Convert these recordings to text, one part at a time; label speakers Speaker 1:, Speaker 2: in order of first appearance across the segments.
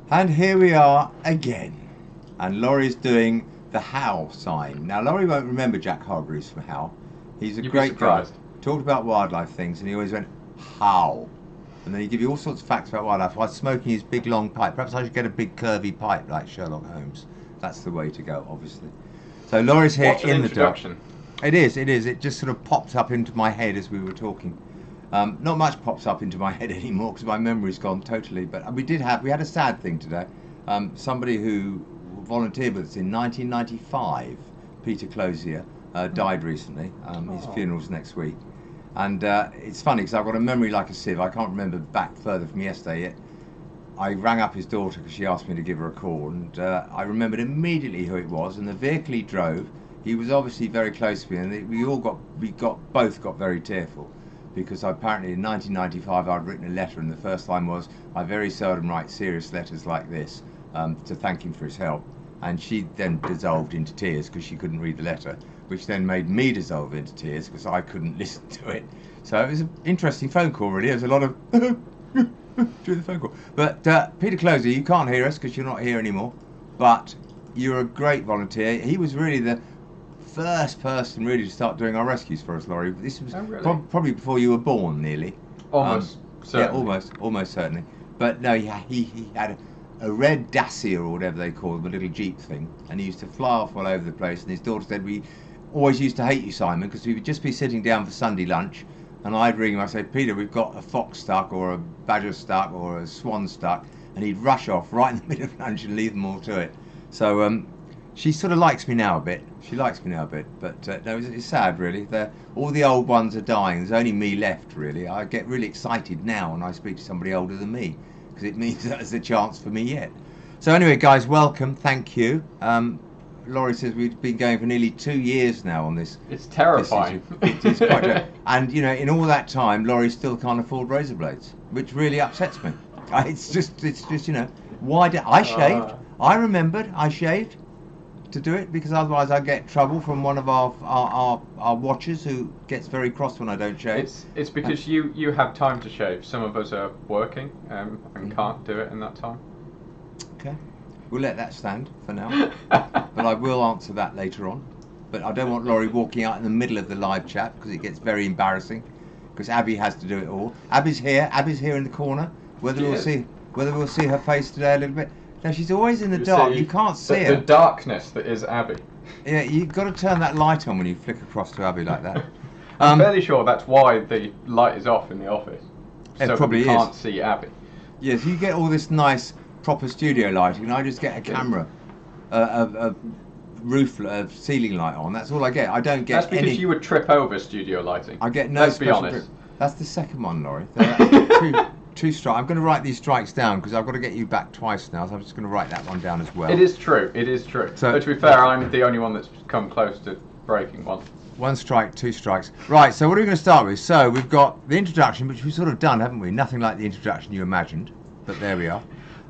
Speaker 1: And here we are again. And Laurie's doing the How sign. Now, Laurie won't remember Jack Hargreaves from How. He's a great guy. Talked about wildlife things, and he always went, how? And then he'd give you all sorts of facts about wildlife while smoking his big long pipe. Perhaps I should get a big curvy pipe like Sherlock Holmes. That's the way to go, obviously. So Laurie's here in the dark. It is. It just sort of popped up into my head as we were talking. Not much pops up into my head anymore because my memory's gone totally. But we had a sad thing today. Somebody who volunteered with us in 1995, Peter Closier, died recently. His funeral's next week. And it's funny because I've got a memory like a sieve. I can't remember back further from yesterday yet. I rang up his daughter because she asked me to give her a call, and I remembered immediately who it was and the vehicle he drove. He was obviously very close to me, and we both got very tearful because apparently in 1995 I'd written a letter, and the first line was, "I very seldom write serious letters like this," to thank him for his help. And she then dissolved into tears because she couldn't read the letter, which then made me dissolve into tears because I couldn't listen to it. So it was an interesting phone call, really. There was a lot of during the phone call. But Peter Closier, you can't hear us because you're not here anymore, but you're a great volunteer. He was really the first person really to start doing our rescues for us, Laurie. This was probably before you were born, nearly.
Speaker 2: Almost certainly.
Speaker 1: Yeah, almost certainly. But no, he had a red Dacia or whatever they call them, a little Jeep thing, and he used to fly off all over the place. And his daughter said, "We always used to hate you, Simon, because we would just be sitting down for Sunday lunch, and I'd ring him. I'd say, Peter, we've got a fox stuck or a badger stuck or a swan stuck," and he'd rush off right in the middle of lunch and leave them all to it. So she sort of likes me now a bit. But no, it's sad, really. All the old ones are dying. There's only me left, really. I get really excited now when I speak to somebody older than me, because it means there's a chance for me yet. So anyway, guys, welcome. Thank you. Laurie says we've been going for nearly 2 years now on this.
Speaker 2: It's terrifying.
Speaker 1: It's quite and you know, in all that time, Laurie still can't afford razor blades, which really upsets me. It's just you know, why did I shaved? I remembered I shaved to do it because otherwise I get trouble from one of our watchers who gets very cross when I don't shave.
Speaker 2: It's because you have time to shave. Some of us are working and can't do it in that time.
Speaker 1: Okay, we'll let that stand for now. But I will answer that later on. But I don't want Laurie walking out in the middle of the live chat because it gets very embarrassing. Because Abby has to do it all. Abby's here in the corner. Whether we'll see her face today a little bit. No, she's always in the dark. You can't see her.
Speaker 2: The darkness that is Abby.
Speaker 1: Yeah, you've got to turn that light on when you flick across to Abby like that.
Speaker 2: I'm fairly sure that's why the light is off in the office.
Speaker 1: It
Speaker 2: so
Speaker 1: probably
Speaker 2: we can't see Abby.
Speaker 1: Yes, you get all this nice proper studio lighting, and I just get a camera, a ceiling light on. That's all I get. I don't get.
Speaker 2: That's because you would trip over studio lighting.
Speaker 1: I get no.
Speaker 2: Let's be honest.
Speaker 1: That's the second one, Laurie. Two strikes. I'm going to write these strikes down because I've got to get you back twice now, so I'm just going to write that one down as well.
Speaker 2: It is true. So, but to be fair, I'm the only one that's come close to breaking one.
Speaker 1: One strike, two strikes. Right, so what are we going to start with? So we've got the introduction, which we've sort of done, haven't we? Nothing like the introduction you imagined, but there we are.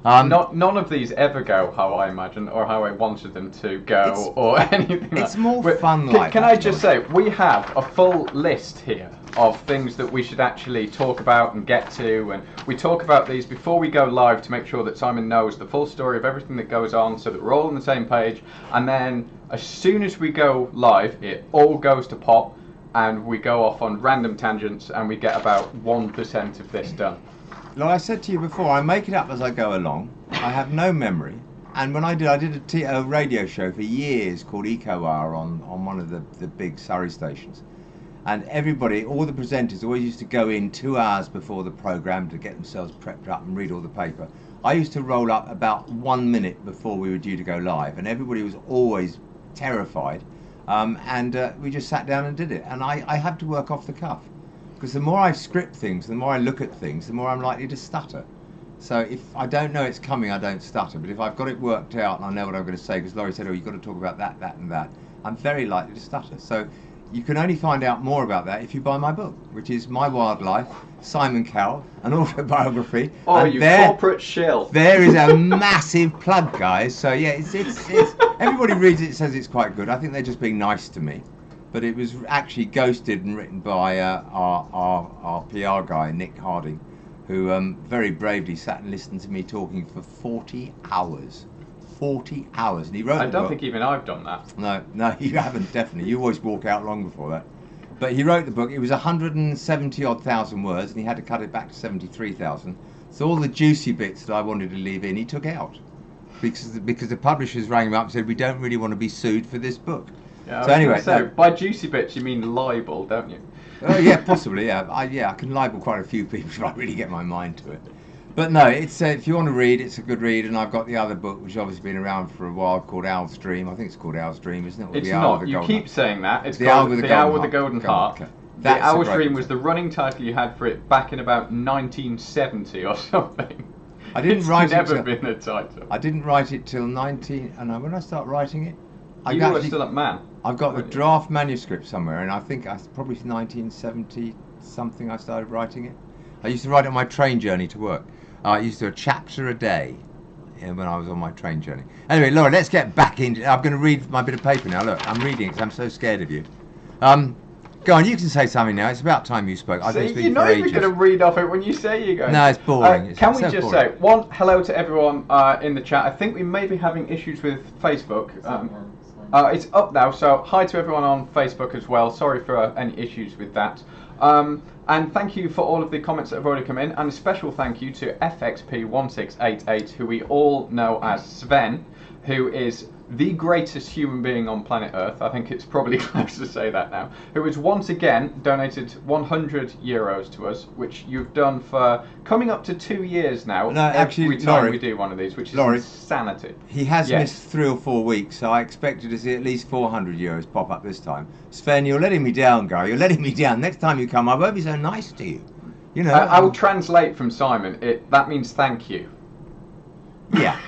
Speaker 2: None of these ever go how I imagined or how I wanted them to go or anything.
Speaker 1: It's more fun like
Speaker 2: Can I just say, we have a full list here of things that we should actually talk about and get to, and we talk about these before we go live to make sure that Simon knows the full story of everything that goes on so that we're all on the same page, and then as soon as we go live it all goes to pot and we go off on random tangents and we get about 1% of this done.
Speaker 1: Like I said to you before, I make it up as I go along. I have no memory. And when I did a radio show for years called Eco Hour on one of the big Surrey stations. And everybody, all the presenters always used to go in 2 hours before the programme to get themselves prepped up and read all the paper. I used to roll up about 1 minute before we were due to go live, and everybody was always terrified. We just sat down and did it. And I had to work off the cuff. Because the more I script things, the more I look at things, the more I'm likely to stutter. So if I don't know it's coming, I don't stutter. But if I've got it worked out and I know what I'm going to say, because Laurie said, oh, you've got to talk about that, that and that, I'm very likely to stutter. So you can only find out more about that if you buy my book, which is My Wildlife, Simon Cowell, an autobiography.
Speaker 2: Oh, and you corporate shill.
Speaker 1: There is a massive plug, guys. So yeah, it's everybody reads it, says it's quite good. I think they're just being nice to me. But it was actually ghosted and written by our PR guy, Nick Harding, who very bravely sat and listened to me talking for 40 hours. 40 hours. And he wrote
Speaker 2: I don't think even I've done that.
Speaker 1: No, you haven't, definitely. You always walk out long before that. But he wrote the book. It was 170 odd thousand words, and he had to cut it back to 73,000. So all the juicy bits that I wanted to leave in, he took out. Because the publishers rang him up and said, we don't really want to be sued for this book.
Speaker 2: Yeah, so anyway, by juicy bits you mean libel, don't you?
Speaker 1: Yeah, possibly. Yeah, I can libel quite a few people if I really get my mind to it. But no, it's if you want to read, it's a good read. And I've got the other book, which has obviously been around for a while, called Owl's Dream. I think it's called Owl's Dream, isn't it?
Speaker 2: Or it's not. You keep saying that. It's
Speaker 1: the
Speaker 2: called
Speaker 1: Owl with
Speaker 2: the Owl with the Golden Heart.
Speaker 1: Okay.
Speaker 2: The Owl's Dream was the running title you had for it back in about 1970 or something.
Speaker 1: I didn't write it.
Speaker 2: It's never been a title.
Speaker 1: I didn't write it till 19. And when I start writing it,
Speaker 2: you were still at Man.
Speaker 1: I've got the draft manuscript somewhere, and I think probably 1970 something I started writing it. I used to write it on my train journey to work. I used to do a chapter a day when I was on my train journey. Anyway, Laura, let's get back into. I'm going to read my bit of paper now. Look, I'm reading it because I'm so scared of you. Go on, you can say something now. It's about time you spoke. I've been speaking
Speaker 2: you're not
Speaker 1: for
Speaker 2: even
Speaker 1: ages.
Speaker 2: going to read off it when you say you're going.
Speaker 1: No, it's boring.
Speaker 2: Can we just say one hello to everyone in the chat? I think we may be having issues with Facebook. It's up now, so hi to everyone on Facebook as well. Sorry for any issues with that. And thank you for all of the comments that have already come in, and a special thank you to FXP1688, who we all know as Sven, who is the greatest human being on planet Earth. I think it's probably close to say that now. Who has once again donated 100 euros to us, which you've done for coming up to 2 years now.
Speaker 1: No, actually,
Speaker 2: every time
Speaker 1: Lawrie,
Speaker 2: we do one of these, which is insanity.
Speaker 1: He has missed 3 or 4 weeks, so I expected to see at least 400 euros pop up this time. Sven, you're letting me down, guy. You're letting me down. Next time you come, I won't be so nice to you. You know.
Speaker 2: I will translate from Simon. That means thank you.
Speaker 1: Yeah.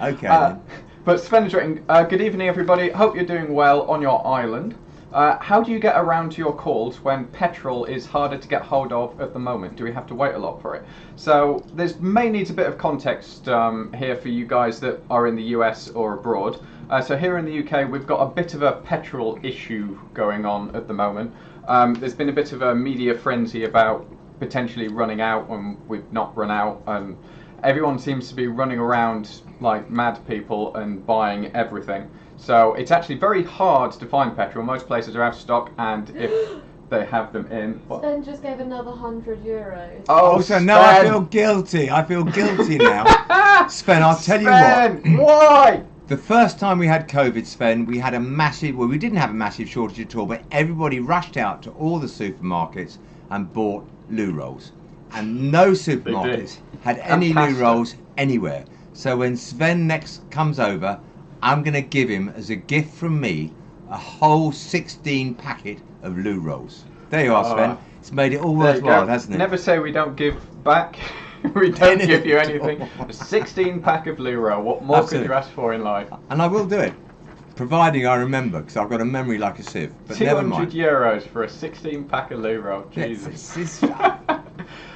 Speaker 1: Okay. Then.
Speaker 2: But Sven is writing, good evening everybody, hope you're doing well on your island. How do you get around to your calls when petrol is harder to get hold of at the moment? Do we have to wait a lot for it? So there's may needs a bit of context here for you guys that are in the US or abroad. So here in the UK we've got a bit of a petrol issue going on at the moment. There's been a bit of a media frenzy about potentially running out, and we've not run out. Everyone seems to be running around like mad people and buying everything. So it's actually very hard to find petrol. Most places are out of stock, and if they have them in...
Speaker 3: Sven just gave another 100 euros.
Speaker 1: Oh, so now I feel guilty. I feel guilty now. Sven, I'll tell you what.
Speaker 2: Why?
Speaker 1: The first time we had COVID, Sven, we had a massive... Well, we didn't have a massive shortage at all, but everybody rushed out to all the supermarkets and bought loo rolls. And no supermarkets had any loo rolls anywhere. So when Sven next comes over, I'm going to give him as a gift from me a whole 16 packet of loo rolls. There you are, Sven. It's made it all worthwhile, hasn't it?
Speaker 2: Never say we don't give back. We don't give you anything. A 16 pack of loo roll. What more could you ask for in life?
Speaker 1: And I will do it, providing I remember, because I've got a memory like a sieve. But
Speaker 2: 200 euros for a 16 pack of loo roll. Jesus.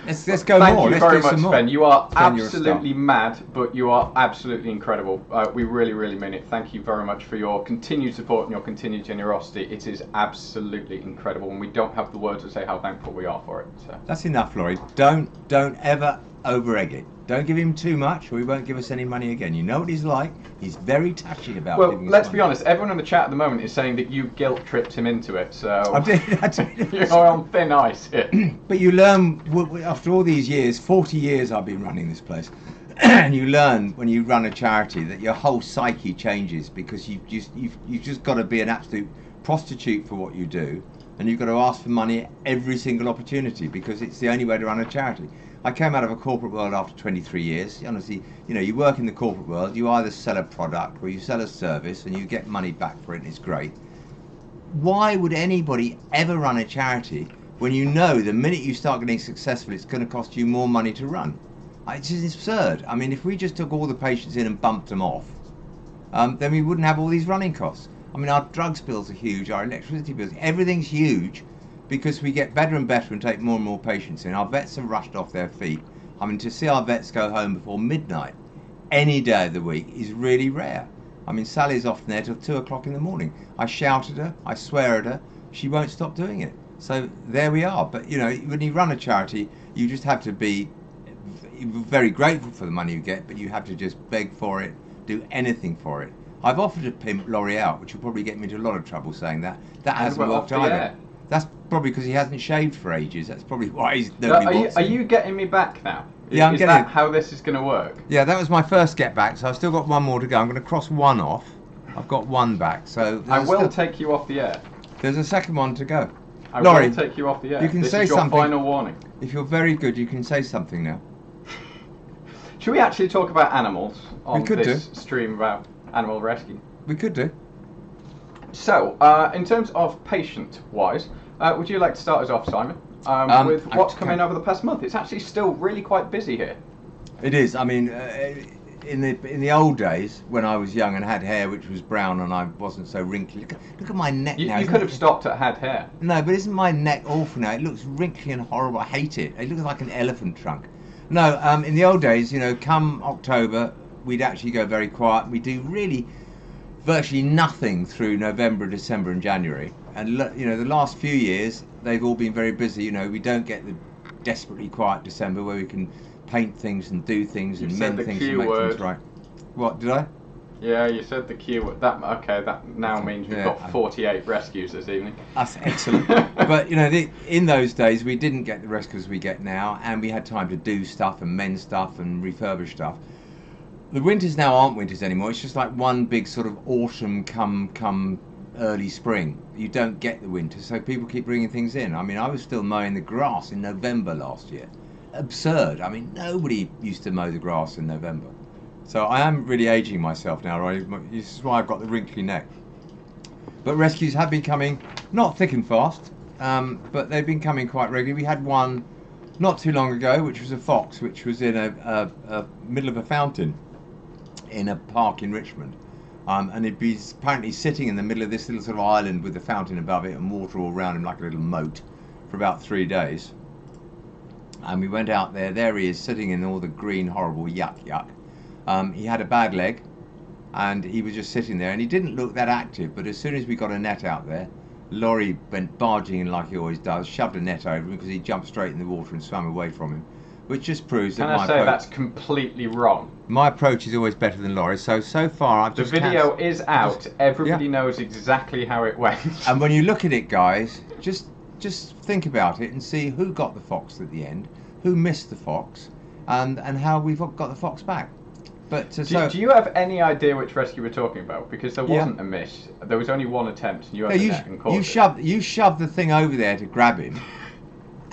Speaker 1: Let's go
Speaker 2: Thank
Speaker 1: more.
Speaker 2: Thank you
Speaker 1: let's
Speaker 2: very
Speaker 1: do some
Speaker 2: much,
Speaker 1: more.
Speaker 2: Sven. You are
Speaker 1: Sven,
Speaker 2: absolutely mad, but you are absolutely incredible. We really, really mean it. Thank you very much for your continued support and your continued generosity. It is absolutely incredible, and we don't have the words to say how thankful we are for it. So.
Speaker 1: That's enough, Lawrie. Don't ever over-egg it. Don't give him too much, or he won't give us any money again. You know what he's like. He's very touchy about giving us money.
Speaker 2: Well, let's be honest. Everyone in the chat at the moment is saying that you guilt-tripped him into it. So
Speaker 1: I did.
Speaker 2: You're on thin ice here.
Speaker 1: But you learn, after all these years, 40 years I've been running this place, and you learn when you run a charity that your whole psyche changes, because you've just got to be an absolute prostitute for what you do, and you've got to ask for money at every single opportunity, because it's the only way to run a charity. I came out of a corporate world after 23 years. Honestly, you know, you work in the corporate world, you either sell a product or you sell a service and you get money back for it, and it's great. Why would anybody ever run a charity when you know the minute you start getting successful, it's going to cost you more money to run? It's just absurd. I mean, if we just took all the patients in and bumped them off, then we wouldn't have all these running costs. I mean, our drugs bills are huge, our electricity bills, everything's huge, because we get better and better and take more and more patients in. Our vets are rushed off their feet. I mean, to see our vets go home before midnight any day of the week is really rare. I mean, Sally's often there till 2 o'clock in the morning. I shout at her, I swear at her, she won't stop doing it. So there we are. But, you know, when you run a charity, you just have to be you're very grateful for the money you get, but you have to just beg for it, do anything for it. I've offered to pimp Lawrie out, which will probably get me into a lot of trouble saying that. That hasn't worked either. That's probably because he hasn't shaved for ages. That's probably why nobody wants him.
Speaker 2: Are you getting me back now?
Speaker 1: Yeah, I'm
Speaker 2: getting. Is that how this is going to work?
Speaker 1: Yeah, that was my first get back, so I've still got one more to go. I'm going to cross one off. I've got one back, so
Speaker 2: I will take you off the air.
Speaker 1: There's a second one to go.
Speaker 2: I will take you off the air.
Speaker 1: You can say
Speaker 2: is your
Speaker 1: something.
Speaker 2: Final warning.
Speaker 1: If you're very good, you can say something now.
Speaker 2: Should we actually talk about animals on this
Speaker 1: do.
Speaker 2: stream about animal rescue?
Speaker 1: We could do.
Speaker 2: So, in terms of patient-wise, would you like to start us off, Simon, with what's come in over the past month? It's actually still really quite busy here.
Speaker 1: It is. I mean, in the old days, when I was young and had hair which was brown and I wasn't so wrinkly. Look at my neck now.
Speaker 2: You could have stopped at had hair.
Speaker 1: No, but isn't my neck awful now? It looks wrinkly and horrible. I hate it. It looks like an elephant trunk. No, in the old days, come October, we'd actually go very quiet. We do really virtually nothing through November, December and January. And the last few years, they've all been very busy. We don't get the desperately quiet December where we can paint things and do things and mend things and make things right. What, did I?
Speaker 2: Yeah, you said the Q word. That now means we've got 48 rescues this evening.
Speaker 1: That's excellent. But, in those days, we didn't get the rescues we get now, and we had time to do stuff and mend stuff and refurbish stuff. The winters now aren't winters anymore. It's just like one big sort of autumn come early spring. You don't get the winter, so people keep bringing things in. I mean, I was still mowing the grass in November last year. Absurd. I mean, nobody used to mow the grass in November. So I am really aging myself now, right? This is why I've got the wrinkly neck. But rescues have been coming, not thick and fast, but they've been coming quite regularly. We had one not too long ago, which was a fox, which was in a middle of a fountain in a park in Richmond. And he'd be apparently sitting in the middle of this little sort of island with the fountain above it and water all around him like a little moat for about 3 days. And we went out there he is sitting in all the green horrible yuck. He had a bad leg and he was just sitting there and he didn't look that active, but as soon as we got a net out there, Lawrie went barging in like he always does, shoved a net over him because he jumped straight in the water and swam away from him, which just proves that my approach...
Speaker 2: that's completely wrong?
Speaker 1: My approach is always better than Laurie's, so far I've just...
Speaker 2: The video is out, everybody knows exactly how it went.
Speaker 1: And when you look at it, guys, just think about it and see who got the fox at the end, who missed the fox, and how we've got the fox back. But
Speaker 2: do you have any idea which rescue we're talking about? Because there wasn't a miss. There was only one attempt, and you had the net and caught it.
Speaker 1: You shoved the thing over there to grab him,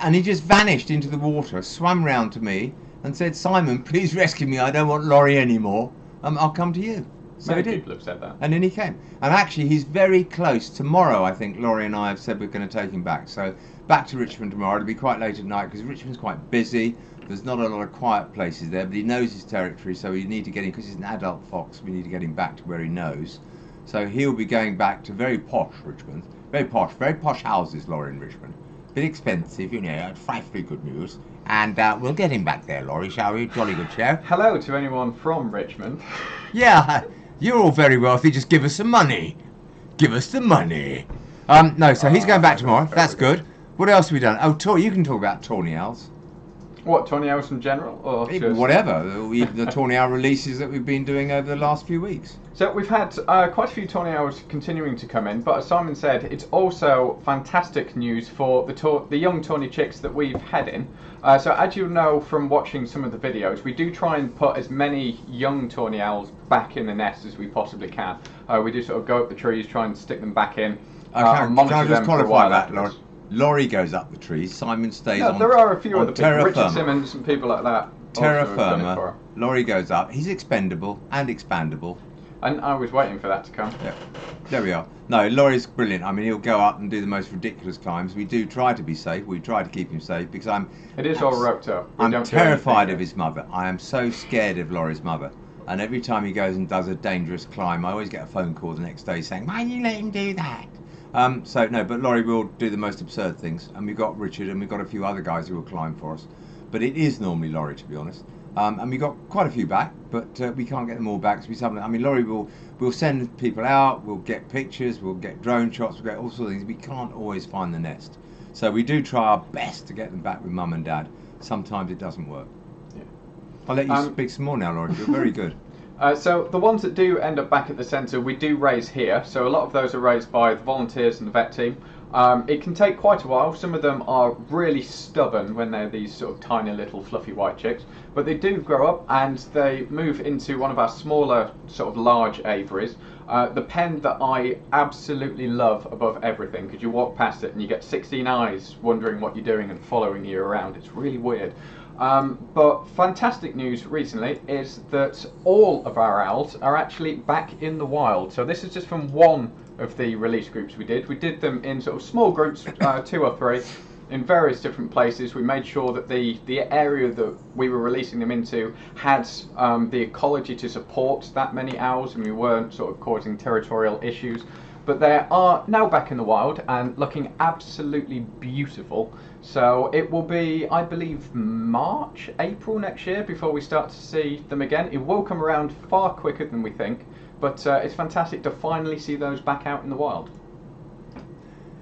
Speaker 1: and he just vanished into the water, swam round to me, and said, "Simon, please rescue me. I don't want Lawrie anymore. I'll come to you." So
Speaker 2: Many people have said that.
Speaker 1: And then he came. And actually, he's very close. Tomorrow, I think, Lawrie and I have said we're going to take him back. So back to Richmond tomorrow. It'll be quite late at night because Richmond's quite busy. There's not a lot of quiet places there, but he knows his territory, so we need to get him, because he's an adult fox, we need to get him back to where he knows. So he'll be going back to very posh Richmond. Very posh houses, Lawrie, in Richmond. Bit expensive, frightfully good news. And we'll get him back there, Lawrie, shall we? Jolly good show.
Speaker 2: Hello to anyone from Richmond.
Speaker 1: Yeah, you're all very wealthy, just give us some money. Give us the money. No, so he's going back tomorrow, that's good. What else have we done? Oh, you can talk about Tawny owls.
Speaker 2: What, Tawny owls in general? Or just...
Speaker 1: Whatever, the Tawny owl releases that we've been doing over the last few weeks.
Speaker 2: So we've had quite a few Tawny owls continuing to come in, but as Simon said, it's also fantastic news for the young Tawny chicks that we've had in. So as you know from watching some of the videos, we do try and put as many young Tawny owls back in the nest as we possibly can. We do sort of go up the trees, try and stick them back in, and monitor
Speaker 1: can I just
Speaker 2: them for a
Speaker 1: qualify
Speaker 2: while
Speaker 1: that, Lawrie? Lawrie goes up the trees, Simon stays on.
Speaker 2: There are a few other people,
Speaker 1: Richard
Speaker 2: Richard Simmons and people like that.
Speaker 1: Terra firma. Lawrie goes up. He's expendable and expandable.
Speaker 2: And I was waiting for that to come.
Speaker 1: Yeah, there we are. No, Laurie's brilliant. I mean, he'll go up and do the most ridiculous climbs. We do try to be safe. We try to keep him safe because
Speaker 2: It is all roped up.
Speaker 1: I'm terrified of his mother. I am so scared of Laurie's mother. And every time he goes and does a dangerous climb, I always get a phone call the next day saying, "Why did you let him do that?" So no, but Lawrie will do the most absurd things, and we've got Richard and we've got a few other guys who will climb for us. But it is normally Lawrie, to be honest. And we got quite a few back, but we can't get them all back. So Lawrie will send people out, we'll get pictures, we'll get drone shots, we'll get all sorts of things. We can't always find the nest, so we do try our best to get them back with Mum and Dad. Sometimes it doesn't work.
Speaker 2: Yeah.
Speaker 1: I'll let you speak some more now, Laurie. You're very good.
Speaker 2: So the ones that do end up back at the centre, we do raise here. So a lot of those are raised by the volunteers and the vet team. It can take quite a while. Some of them are really stubborn when they're these sort of tiny little fluffy white chicks, but they do grow up and they move into one of our smaller sort of large aviaries. The pen that I absolutely love above everything, because you walk past it and you get 16 eyes wondering what you're doing and following you around. It's really weird. But fantastic news recently is that all of our owls are actually back in the wild. So this is just from one of the release groups we did. We did them in sort of small groups, 2 or 3, in various different places. We made sure that the area that we were releasing them into had the ecology to support that many owls, and we weren't sort of causing territorial issues. But they are now back in the wild and looking absolutely beautiful. So it will be, I believe, March, April next year before we start to see them again. It will come around far quicker than we think, but it's fantastic to finally see those back out in the wild.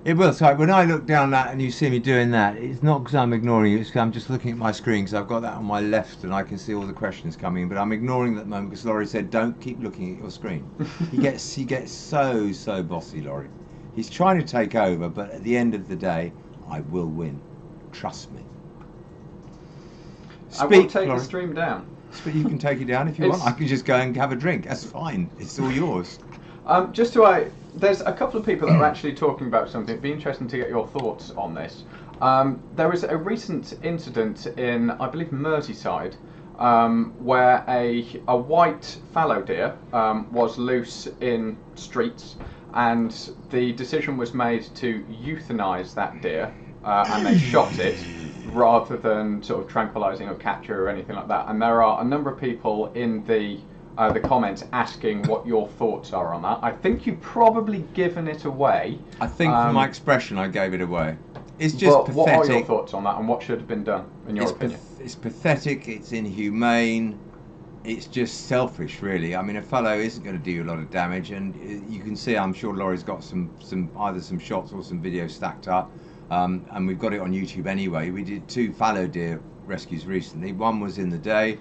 Speaker 1: It will. So when I look down that and you see me doing that, it's not because I'm ignoring you, it's because I'm just looking at my screen, because I've got that on my left and I can see all the questions coming, but I'm ignoring that moment because Laurie said don't keep looking at your screen. he gets so bossy, Laurie. He's trying to take over, but at the end of the day I will win. Trust me.
Speaker 2: I will take the stream down.
Speaker 1: But you can take it down if you want. I can just go and have a drink. That's fine. It's all yours.
Speaker 2: There's a couple of people that are actually talking about something. It'd be interesting to get your thoughts on this. There was a recent incident in, I believe, Merseyside, where a white fallow deer was loose in streets, and the decision was made to euthanize that deer, and they shot it rather than sort of tranquilizing or capture or anything like that. And there are a number of people in the comments asking what your thoughts are on that. I think you've probably given it away.
Speaker 1: I think from my expression I gave it away. It's just pathetic.
Speaker 2: What are your thoughts on that, and what should have been done, in your opinion?
Speaker 1: It's pathetic, it's inhumane, it's just selfish, really. I mean, a fallow isn't going to do you a lot of damage, and you can see, I'm sure Laurie's got either some shots or some videos stacked up, and we've got it on YouTube anyway. We did 2 fallow deer rescues recently. One was in the day.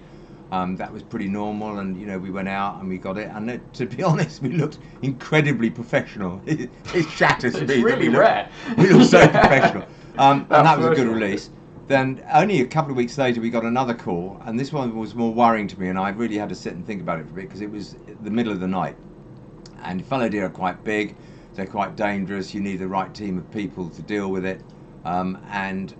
Speaker 1: That was pretty normal, and we went out and we got it, and to be honest, we looked incredibly professional. It shatters me.
Speaker 2: It's really rare.
Speaker 1: We looked so professional, and that was a good release. Then only a couple of weeks later we got another call, and this one was more worrying to me, and I really had to sit and think about it for a bit, because it was the middle of the night, and fallow deer are quite big, they're quite dangerous, you need the right team of people to deal with it, and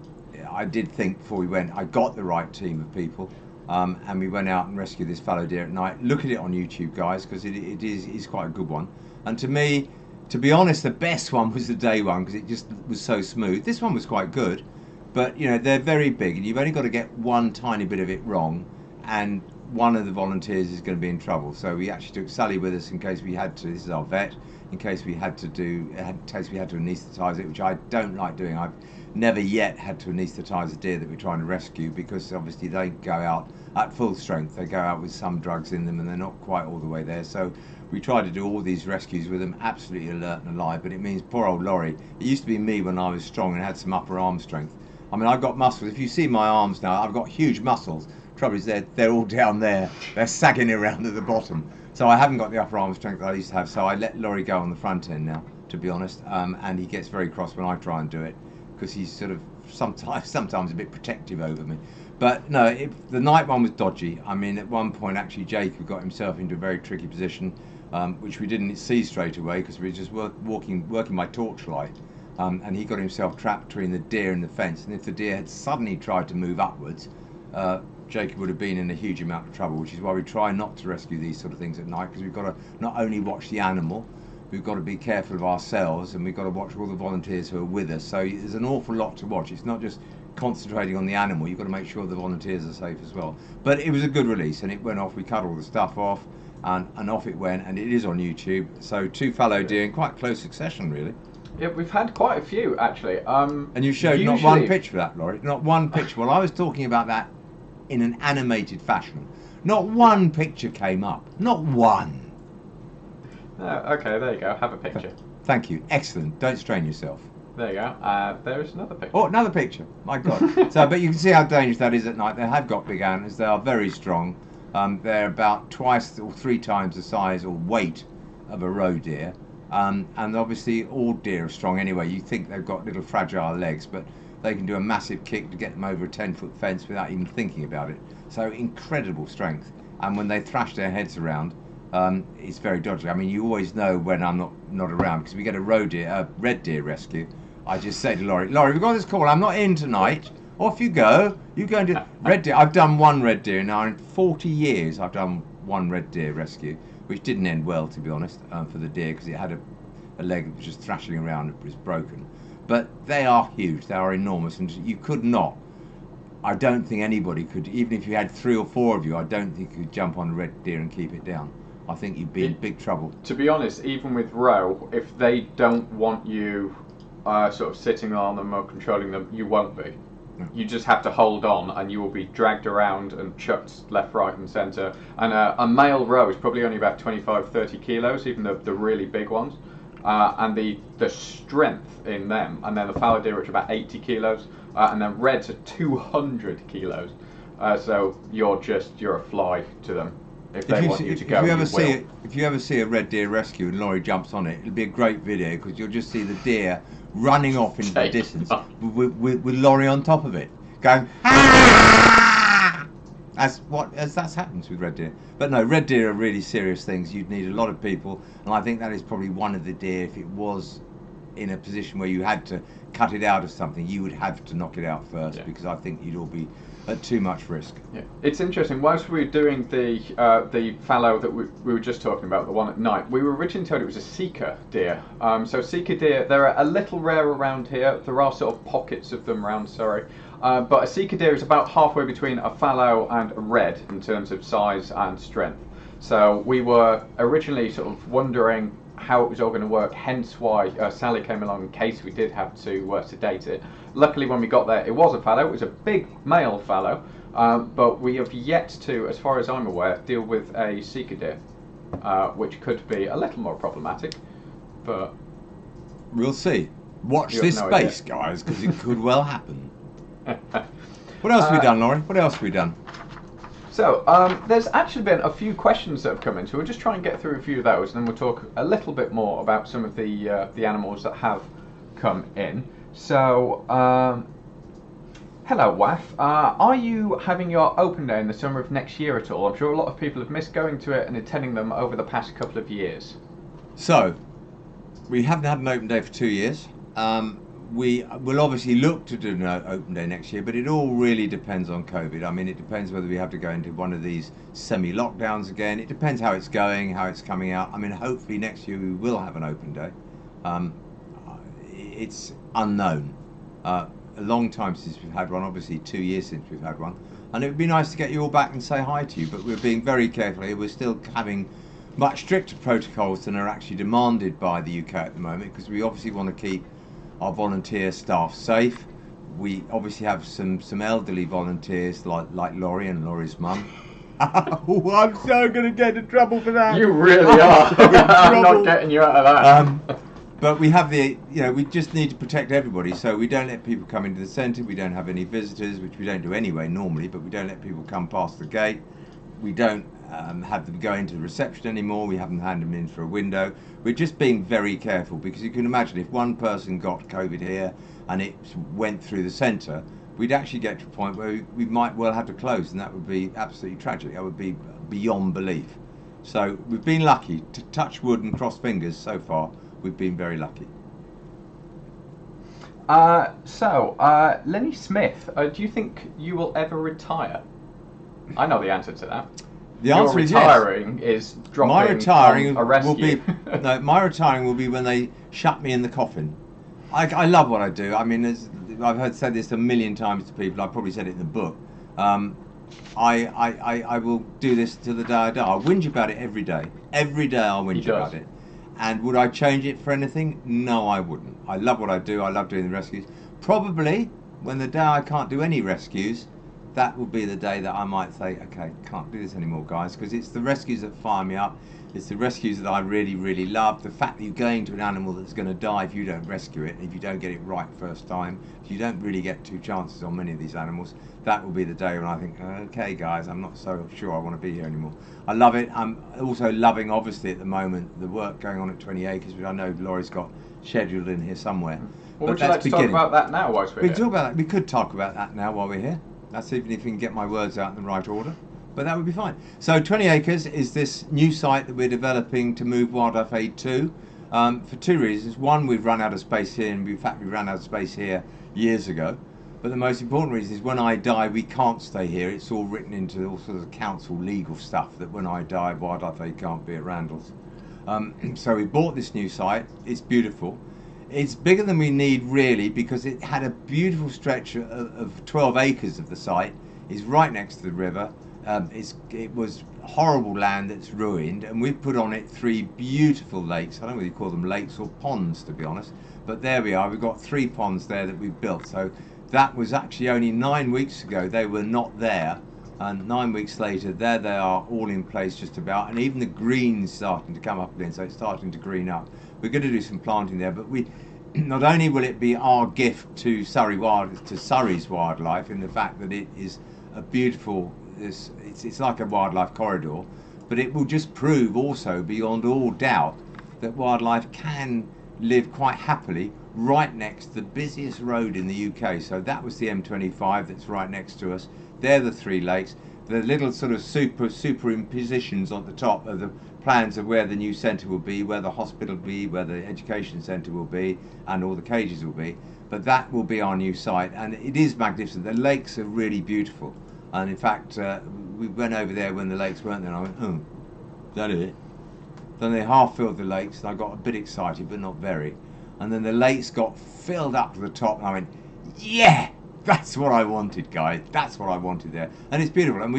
Speaker 1: I did think before we went, I got the right team of people. And we went out and rescued this fallow deer at night. Look at it on YouTube, guys, because it is quite a good one. And to me, to be honest, the best one was the day one, because it just was so smooth. This one was quite good, but they're very big, and you've only got to get one tiny bit of it wrong, and one of the volunteers is going to be in trouble. So we actually took Sally with us in case we had to. This is our vet. In case we had to anaesthetise it, which I don't like doing. I've never yet had to anaesthetise a deer that we're trying to rescue, because obviously they go out at full strength. They go out with some drugs in them, and they're not quite all the way there. So we try to do all these rescues with them absolutely alert and alive, but it means poor old Laurie. It used to be me when I was strong and had some upper arm strength. I mean, I've got muscles. If you see my arms now, I've got huge muscles. Trouble is they're all down there. They're sagging around at the bottom. So I haven't got the upper arm strength that I used to have. So I let Laurie go on the front end now, to be honest. And he gets very cross when I try and do it, because he's sort of sometimes a bit protective over me. But no, the night one was dodgy. I mean, at one point actually Jacob got himself into a very tricky position, which we didn't see straight away because we were just working by torchlight. And he got himself trapped between the deer and the fence. And if the deer had suddenly tried to move upwards, Jacob would have been in a huge amount of trouble, which is why we try not to rescue these sort of things at night, because we've got to not only watch the animal, we've got to be careful of ourselves, and we've got to watch all the volunteers who are with us. So there's an awful lot to watch. It's not just concentrating on the animal, you've got to make sure the volunteers are safe as well. But it was a good release, and it went off. We cut all the stuff off, and off it went, and it is on YouTube. So 2 fallow deer in quite close succession, really.
Speaker 2: Yeah, we've had quite a few, actually.
Speaker 1: And you showed not one picture of that, Laurie. Not one picture. Well, I was talking about that in an animated fashion. Not one picture came up. Not one.
Speaker 2: Oh, okay, there you go. Have a picture.
Speaker 1: Thank you. Excellent. Don't strain yourself.
Speaker 2: There you go. There is another picture.
Speaker 1: Oh, another picture. My God. So, but you can see how dangerous that is at night. They have got big antlers. They are very strong. They're about twice or 3 times the size or weight of a roe deer. And obviously all deer are strong anyway. You think they've got little fragile legs, but they can do a massive kick to get them over a 10-foot fence without even thinking about it. So incredible strength. And when they thrash their heads around, it's very dodgy. I mean, you always know when I'm not around, because we get a red deer rescue. I just say to Lawrie, we've got this call, I'm not in tonight. Off you go. You go and do red deer. I've done one red deer now. In 40 years, I've done one red deer rescue, which didn't end well, to be honest, for the deer, because it had a leg that was just thrashing around. It was broken. But they are huge. They are enormous, and you could not. I don't think anybody could, even if you had 3 or 4 of you, I don't think you could jump on a red deer and keep it down. I think you'd be in big trouble.
Speaker 2: To be honest, even with roe, if they don't want you sort of sitting on them or controlling them, you won't be. No. You just have to hold on, and you will be dragged around and chucked left, right, and centre. And a male roe is probably only about 25-30 kilos, even the really big ones. And the strength in them, and then the fallow deer, which are about 80 kilos, and then reds are 200 kilos. So you're a fly to them. If they want you to go,
Speaker 1: if you ever see a red deer rescue and Lawrie jumps on it, it'll be a great video, because you'll just see the deer running off into the distance with Lawrie on top of it, going, ah! That's happens with red deer. But no, red deer are really serious things. You'd need a lot of people, and I think that is probably one of the deer, if it was in a position where you had to cut it out of something, you would have to knock it out first, because I think you'd all be at too much risk.
Speaker 2: Yeah, it's interesting. Whilst we were doing the fallow that we were just talking about, the one at night, we were originally told it was a seeker deer. So seeker deer, they're a little rare around here. There are sort of pockets of them around Surrey. But a seeker deer is about halfway between a fallow and a red in terms of size and strength. So we were originally sort of wondering how it was all going to work, hence why Sally came along in case we did have to sedate it. Luckily, when we got there, it was a fallow. It was a big male fallow, but we have yet to, as far as I'm aware, deal with a seeker deer, which could be a little more problematic, but
Speaker 1: we'll see. Watch this space, guys, because it could well happen. What else have we done, Lawrie? What else have we done?
Speaker 2: So, there's actually been a few questions that have come in, so we'll just try and get through a few of those, and then we'll talk a little bit more about some of the animals that have come in. So, hello, Waff. Are you having your open day in the summer of next year at all? I'm sure a lot of people have missed going to it and attending them over the past couple of years.
Speaker 1: So, we haven't had an open day for 2 years. We will obviously look to do an open day next year, but it all really depends on COVID. I mean, it depends whether we have to go into one of these semi-lockdowns again. It depends how it's going, how it's coming out. I mean, hopefully next year we will have an open day. It's unknown. A long time since we've had one, obviously 2 years since we've had one. And it would be nice to get you all back and say hi to you, but we're being very careful here. We're still having much stricter protocols than are actually demanded by the UK at the moment, because we obviously want to keep our volunteer staff safe. We obviously have some elderly volunteers like Lawrie and Laurie's mum. Oh, I'm so going to get into trouble for that.
Speaker 2: You really are. I'm not getting you out of that.
Speaker 1: But we have we just need to protect everybody, so we don't let people come into the centre. We don't have any visitors, which we don't do anyway normally, but we don't let people come past the gate. We don't have them go into the reception anymore. We haven't handed them in for a window. We're just being very careful, because you can imagine if one person got COVID here and it went through the centre, we'd actually get to a point where we might well have to close, and that would be absolutely tragic. That would be beyond belief. So we've been lucky, to touch wood and cross fingers so far. We've been very lucky.
Speaker 2: Lenny Smith, do you think you will ever retire? I know the answer to that.
Speaker 1: The answer is
Speaker 2: retiring is dropping
Speaker 1: my retiring
Speaker 2: a rescue.
Speaker 1: Will be no. My retiring will be when they shut me in the coffin. I love what I do. I mean, I've said this a million times to people. I probably said it in the book. I will do this till the day I die. I'll whinge about it every day. Every day I'll whinge about it. And would I change it for anything? No, I wouldn't. I love what I do. I love doing the rescues. Probably when the day I can't do any rescues, that will be the day that I might say, okay, can't do this anymore, guys, because it's the rescues that fire me up. It's the rescues that I really, really love. The fact that you're going to an animal that's going to die if you don't rescue it, if you don't get it right first time, if you don't really get 2 chances on many of these animals, that will be the day when I think, okay, guys, I'm not so sure I want to be here anymore. I love it. I'm also loving, obviously, at the moment, the work going on at 20 Acres, which I know Laurie's got scheduled in here somewhere.
Speaker 2: Well, would you like to talk about that now whilst we're here?
Speaker 1: We can talk about that. We could talk about that now while we're here. That's even if we can get my words out in the right order. But that would be fine. So 20 Acres is this new site that we're developing to move wildlife aid to, for 2 reasons. One, we've run out of space here, and in fact we ran out of space here years ago. But the most important reason is when I die, we can't stay here. It's all written into all sorts of council legal stuff that when I die, wildlife aid can't be at Randall's. So we bought this new site. It's beautiful. It's bigger than we need really, because it had a beautiful stretch of 12 acres of the site. It's right next to the river. It was horrible land that's ruined, and we've put on it 3 beautiful lakes. I don't really call them lakes or ponds, to be honest, but there we are. We've got 3 ponds there that we've built. So that was actually only 9 weeks ago. They were not there, and 9 weeks later, there they are, all in place just about, and even the green's starting to come up again, so it's starting to green up. We're going to do some planting there, but we not only will it be our gift to Surrey's wildlife in the fact that it is a beautiful, it's like a wildlife corridor, but it will just prove also beyond all doubt that wildlife can live quite happily right next to the busiest road in the UK. So that was the M25 that's right next to us. They're the 3 lakes. The little sort of superimpositions on the top of the plans of where the new centre will be, where the hospital will be, where the education centre will be, and all the cages will be. But that will be our new site, and it is magnificent. The lakes are really beautiful. And in fact, we went over there when the lakes weren't there, and I went, oh, is that it? Then they half filled the lakes, and I got a bit excited, but not very. And then the lakes got filled up to the top, and I went, yeah, that's what I wanted, guys. That's what I wanted there. And it's beautiful. And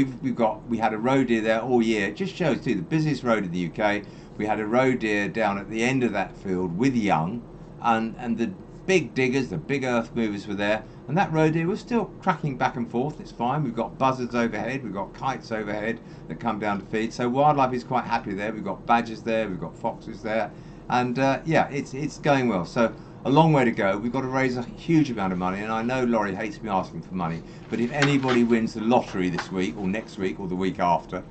Speaker 1: we had a roe deer there all year. It just shows too, the busiest road in the UK. We had a roe deer down at the end of that field with young, and the big diggers, the big earth movers were there, and that roe deer was still cracking back and forth. It's fine. We've got buzzards overhead, we've got kites overhead that come down to feed, so wildlife is quite happy there. We've got badgers there, we've got foxes there, and yeah, it's going well. So a long way to go. We've got to raise a huge amount of money, and I know Lawrie hates me asking for money, but if anybody wins the lottery this week or next week or the week after,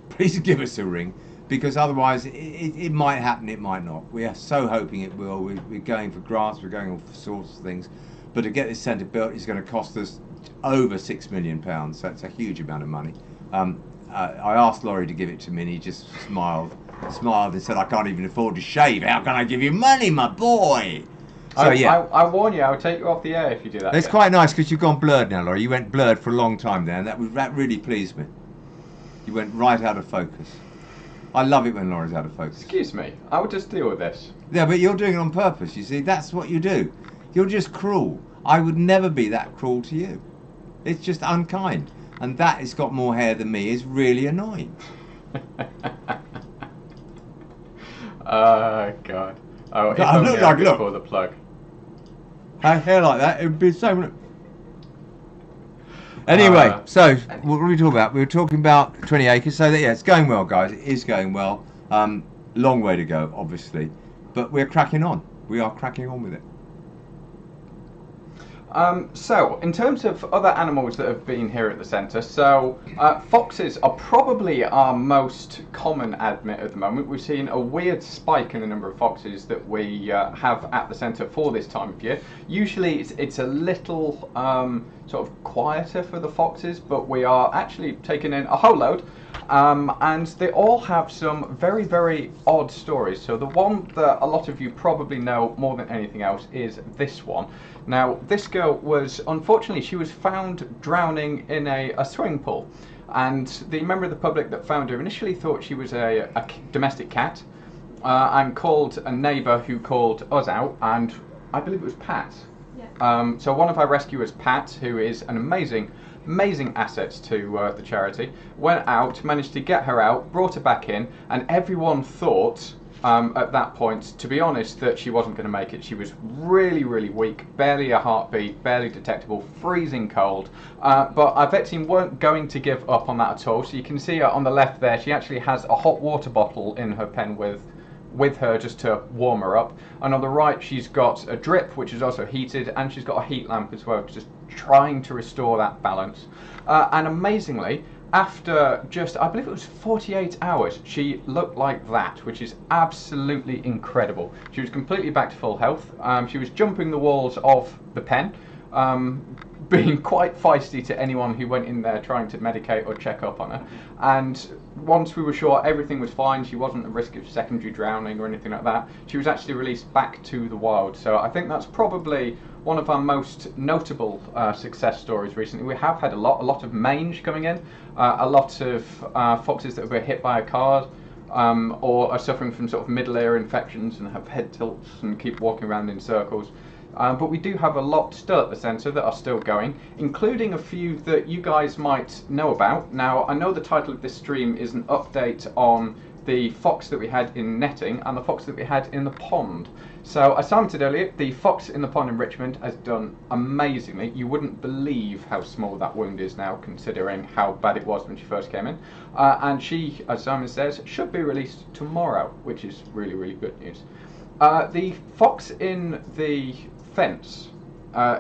Speaker 1: please give us a ring, because otherwise it might happen, it might not. We are so hoping it will. We're going for grants, we're going for sorts of things, but to get this centre built is going to cost us over £6 million, so it's a huge amount of money. I asked Lawrie to give it to me, and he just smiled and said, I can't even afford to shave. How can I give you money, my boy? So yeah,
Speaker 2: I warn you, I'll take you off the air if you do that.
Speaker 1: It's quite nice because you've gone blurred now, Lawrie. You went blurred for a long time there, and that really pleased me. You went right out of focus. I love it when Laurie's out of focus.
Speaker 2: Excuse me, I would just deal with this.
Speaker 1: Yeah, but you're doing it on purpose, you see. That's what you do. You're just cruel. I would never be that cruel to you. It's just unkind. And that has got more hair than me is really annoying.
Speaker 2: Oh, God. Oh, if
Speaker 1: I
Speaker 2: only
Speaker 1: look
Speaker 2: I
Speaker 1: like,
Speaker 2: could
Speaker 1: look.
Speaker 2: pull the plug.
Speaker 1: Hair like that, it would be so... Anyway, so what were we talking about? We were talking about 20 acres. So that, yeah, it's going well, guys. It is going well. Long way to go, obviously, but we're cracking on. We are cracking on with it.
Speaker 2: So, in terms of other animals that have been here at the centre, so foxes are probably our most common admit at the moment. We've seen a weird spike in the number of foxes that we have at the centre for this time of year. Usually it's a little sort of quieter for the foxes, but we are actually taking in a whole load. And they all have some very, very odd stories. So the one that a lot of you probably know more than anything else is this one. Now, this girl was, unfortunately, she was found drowning in a swimming pool. And the member of the public that found her initially thought she was a domestic cat. And called a neighbour who called us out, and I believe it was Pat. Yeah. So one of our rescuers, Pat, who is an amazing assets to the charity, went out, managed to get her out, brought her back in, and everyone thought at that point, to be honest, that she wasn't going to make it. She was really, really weak, barely a heartbeat, barely detectable, freezing cold. But our vet team weren't going to give up on that at all. So you can see her on the left there, she actually has a hot water bottle in her pen with her just to warm her up. And on the right, she's got a drip, which is also heated, and she's got a heat lamp as well, just trying to restore that balance. And amazingly, after just, I believe it was 48 hours, she looked like that, which is absolutely incredible. She was completely back to full health. She was jumping the walls of the pen, being quite feisty to anyone who went in there trying to medicate or check up on her. And once we were sure everything was fine, she wasn't at risk of secondary drowning or anything like that, she was actually released back to the wild. So I think that's probably one of our most notable success stories recently. We have had a lot of mange coming in, a lot of foxes that have been hit by a car, or are suffering from sort of middle ear infections and have head tilts and keep walking around in circles. But we do have a lot still at the centre that are still going, including a few that you guys might know about. Now, I know the title of this stream is an update on the fox that we had in netting and the fox that we had in the pond. So, as Simon said earlier, the fox in the pond in Richmond has done amazingly. You wouldn't believe how small that wound is now, considering how bad it was when she first came in. And she, as Simon says, should be released tomorrow, which is really, really good news. The fox in the fence,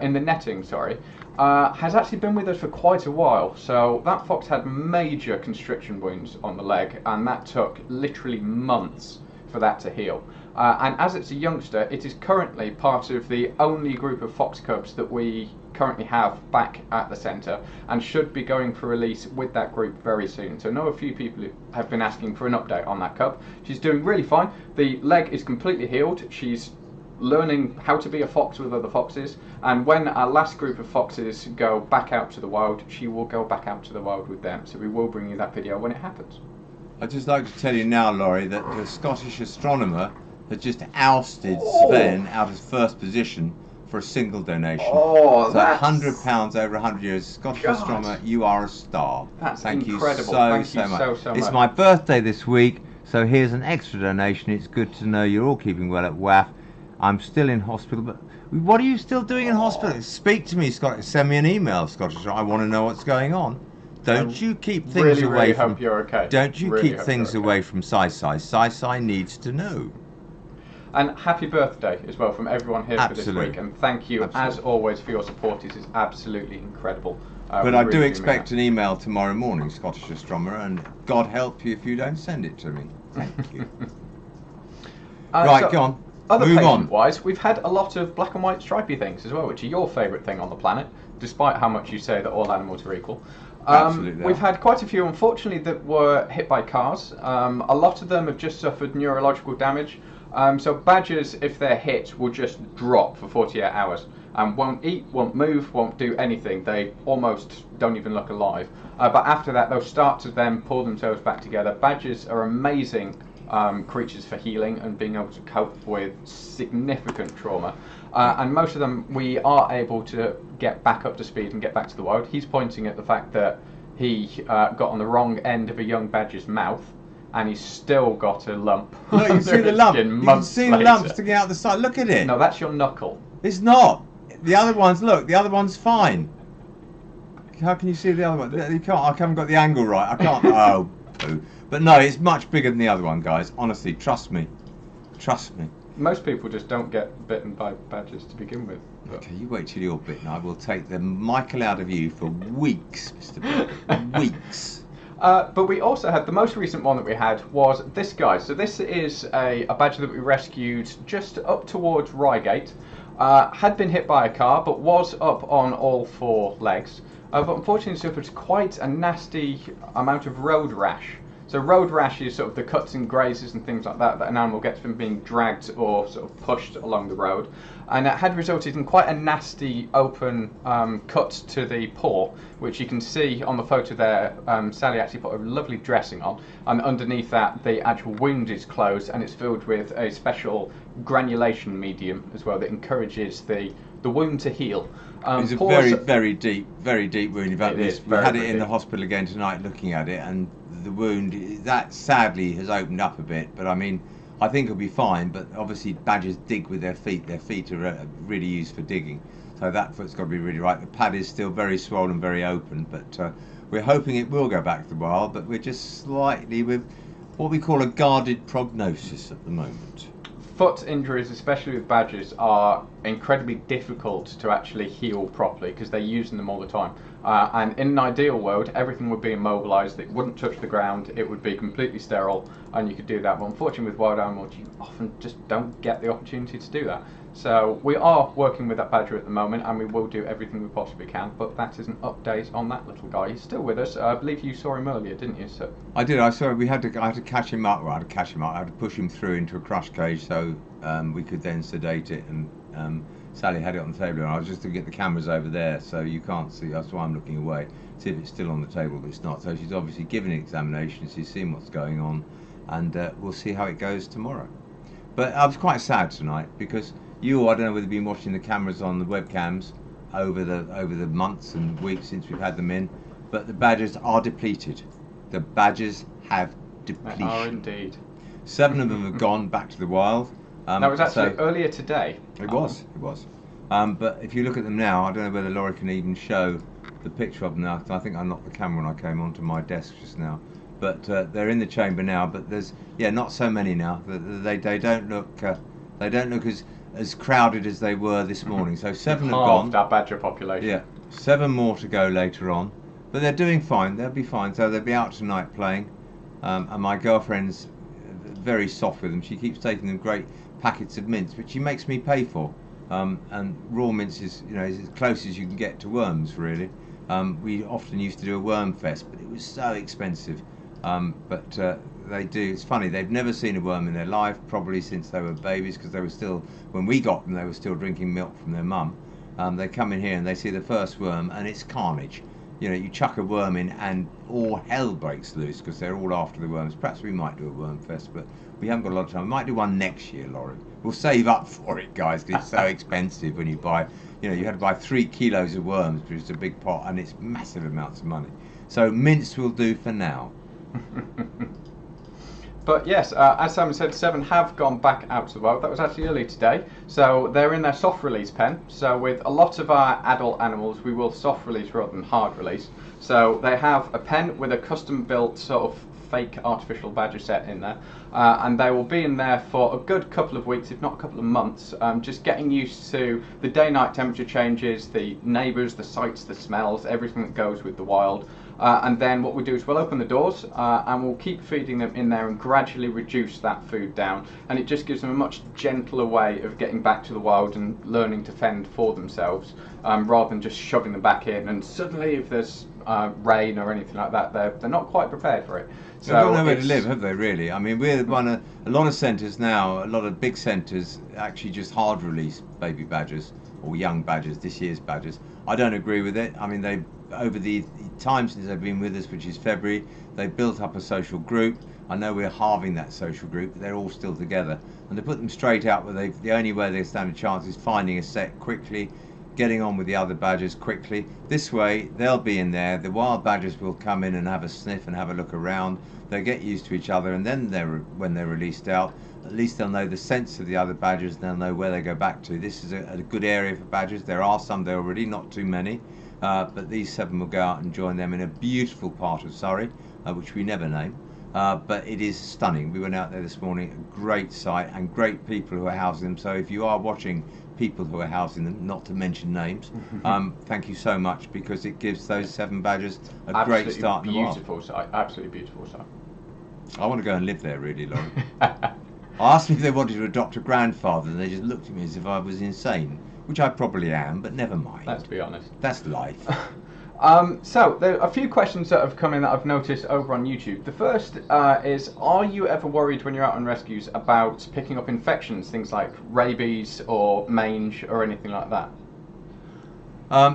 Speaker 2: in the netting, sorry, has actually been with us for quite a while. So that fox had major constriction wounds on the leg, and that took literally months for that to heal. And as it's a youngster, it is currently part of the only group of fox cubs that we currently have back at the centre, and should be going for release with that group very soon. So I know a few people who have been asking for an update on that cub. She's doing really fine. The leg is completely healed. She's learning how to be a fox with other foxes, and when our last group of foxes go back out to the wild, she will go back out to the wild with them. So we will bring you that video when it happens.
Speaker 1: I'd just like to tell you now, Lawrie, that the Scottish astronomer has just ousted Sven out of first position for a single donation.
Speaker 2: Oh,
Speaker 1: so
Speaker 2: that's
Speaker 1: £100 over 100 years. Scottish astronomer, you are a star.
Speaker 2: That's
Speaker 1: Thank
Speaker 2: incredible.
Speaker 1: You so much.
Speaker 2: So much.
Speaker 1: It's my birthday this week, so here's an extra donation. It's good to know you're all keeping well at WAF. I'm still in hospital, but what are you still doing in hospital? Speak to me, Scott. Send me an email, Scottish. I want to know what's going on. Don't you keep things away from.
Speaker 2: Hope you're okay.
Speaker 1: Don't you keep things away from Sai. Sai needs to know.
Speaker 2: And happy birthday as well from everyone here for this week. And thank you, as always, for your support. This is absolutely incredible.
Speaker 1: But I do expect an email tomorrow morning, Scottish astronomer, and God help you if you don't send it to me. Thank you. Right, go on.
Speaker 2: Other patient-wise, we've had a lot of black and white stripy things as well, which are your favourite thing on the planet, despite how much you say that all animals are equal.
Speaker 1: Absolutely.
Speaker 2: We've had quite a few, unfortunately, that were hit by cars. A lot of them have just suffered neurological damage. So badgers, if they're hit, will just drop for 48 hours and won't eat, won't move, won't do anything. They almost don't even look alive. But after that, they'll start to then pull themselves back together. Badgers are amazing creatures for healing and being able to cope with significant trauma. And most of them we are able to get back up to speed and get back to the wild. He's pointing at the fact that he got on the wrong end of a young badger's mouth, and he's still got a lump.
Speaker 1: Look, you see the lump. You can see the lump sticking out the side. Look at it.
Speaker 2: No, that's your knuckle.
Speaker 1: It's not. The other one's, look, the other one's fine. How can you see the other one? You can't. I haven't got the angle right. I can't. Oh, poo. But no, it's much bigger than the other one, guys. Honestly, trust me. Trust me.
Speaker 2: Most people just don't get bitten by badgers to begin with. But.
Speaker 1: Okay, you wait till you're bitten. I will take the Michael out of you for weeks, Mr. Barbed. Weeks.
Speaker 2: But we also had, the most recent one that we had was this guy. So this is a badger that we rescued just up towards Reigate. Had been hit by a car, but was up on all four legs. But unfortunately suffered quite a nasty amount of road rash. So road rash is sort of the cuts and grazes and things like that an animal gets from being dragged or sort of pushed along the road. And it had resulted in quite a nasty open cut to the paw, which you can see on the photo there. Sally actually put a lovely dressing on, and underneath that the actual wound is closed and it's filled with a special granulation medium as well that encourages the wound to heal.
Speaker 1: It's a very deep wound. In fact, we had it in the hospital again tonight looking at it, and the wound, that sadly has opened up a bit, but I mean, I think it'll be fine, but obviously badgers dig with their feet. Their feet are really used for digging, so that foot's got to be really right. The pad is still very swollen, very open, but we're hoping it will go back to the wild, but we're just slightly with what we call a guarded prognosis at the moment.
Speaker 2: Foot injuries, especially with badgers, are incredibly difficult to actually heal properly because they're using them all the time. And in an ideal world, everything would be immobilised, it wouldn't touch the ground, it would be completely sterile, and you could do that. But unfortunately with wild animals, you often just don't get the opportunity to do that. So we are working with that badger at the moment, and we will do everything we possibly can, but that is an update on that little guy. He's still with us. I believe you saw him earlier, didn't you, sir?
Speaker 1: I did. I saw. I had to catch him up. Well, I had to catch him up. I had to push him through into a crush cage so we could then sedate it. And Sally had it on the table, and I was just to get the cameras over there, so you can't see. That's why I'm looking away. See if it's still on the table, but it's not. So she's obviously given an examination. She's seen what's going on, and we'll see how it goes tomorrow. But I was quite sad tonight because I don't know whether you've been watching the cameras on the webcams over the months and weeks since we've had them in, but the badgers are depleted. The badgers have depletion.
Speaker 2: They are indeed.
Speaker 1: 7 of them have gone back to the wild.
Speaker 2: That was actually earlier today.
Speaker 1: It was. But if you look at them now, I don't know whether Lawrie can even show the picture of them now. I think I knocked the camera when I came onto my desk just now. But they're in the chamber now. But there's not so many now. They don't look as crowded as they were this morning. So 7 have gone.
Speaker 2: Halved our badger population.
Speaker 1: Yeah, 7 more to go later on. But they're doing fine. They'll be fine. So they'll be out tonight playing. And my girlfriend's very soft with them. She keeps taking them great packets of mints, which she makes me pay for. And raw mince is as close as you can get to worms, really. We often used to do a worm fest, but it was so expensive. But they do. It's funny. They've never seen a worm in their life, probably since they were babies, because they were still, when we got them, they were still drinking milk from their mum. They come in here and they see the first worm, and it's carnage. You chuck a worm in and all hell breaks loose because they're all after the worms. Perhaps we might do a worm fest, but we haven't got a lot of time. We might do one next year, Lawrie. We'll save up for it, guys, because it's so expensive when you buy, you had to buy 3 kilos of worms, which is a big pot, and it's massive amounts of money. So mince will do for now.
Speaker 2: But yes, as Simon said, 7 have gone back out to the wild. That was actually early today. So they're in their soft release pen. So with a lot of our adult animals, we will soft release rather than hard release. So they have a pen with a custom built sort of fake artificial badger set in there. And they will be in there for a good couple of weeks, if not a couple of months, just getting used to the day-night temperature changes, the neighbours, the sights, the smells, everything that goes with the wild. And then what we do is we'll open the doors and we'll keep feeding them in there and gradually reduce that food down, and it just gives them a much gentler way of getting back to the wild and learning to fend for themselves, rather than just shoving them back in and suddenly if there's rain or anything like that, they're not quite prepared for it.
Speaker 1: So they don't know where to live, have they, really? I mean, we're a lot of centres now, a lot of big centres actually just hard release baby badgers or young badgers, this year's badgers. I don't agree with it. I mean, they over the time since they've been with us, which is February, they've built up a social group. I know we're halving that social group, but they're all still together. And to put them straight out, where the only way they stand a chance is finding a set quickly, getting on with the other badgers quickly. This way, they'll be in there. The wild badgers will come in and have a sniff and have a look around. They'll get used to each other, and then when they're released out, at least they'll know the sense of the other badgers, and they'll know where they go back to. This is a good area for badgers. There are some there already, not too many. But these 7 will go out and join them in a beautiful part of Surrey, which we never name. But it is stunning. We went out there this morning, a great sight, and great people who are housing them. So if you are watching people who are housing them, not to mention names, thank you so much, because it gives those 7 badgers a great start in the wild.
Speaker 2: Beautiful sight, absolutely beautiful sight.
Speaker 1: I want to go and live there, really, Lawrie. I asked them if they wanted to adopt a grandfather, and they just looked at me as if I was insane. Which I probably am, but never mind.
Speaker 2: Let's be honest.
Speaker 1: That's life.
Speaker 2: So, there are a few questions that have come in that I've noticed over on YouTube. The first is, are you ever worried when you're out on rescues about picking up infections, things like rabies or mange or anything like that?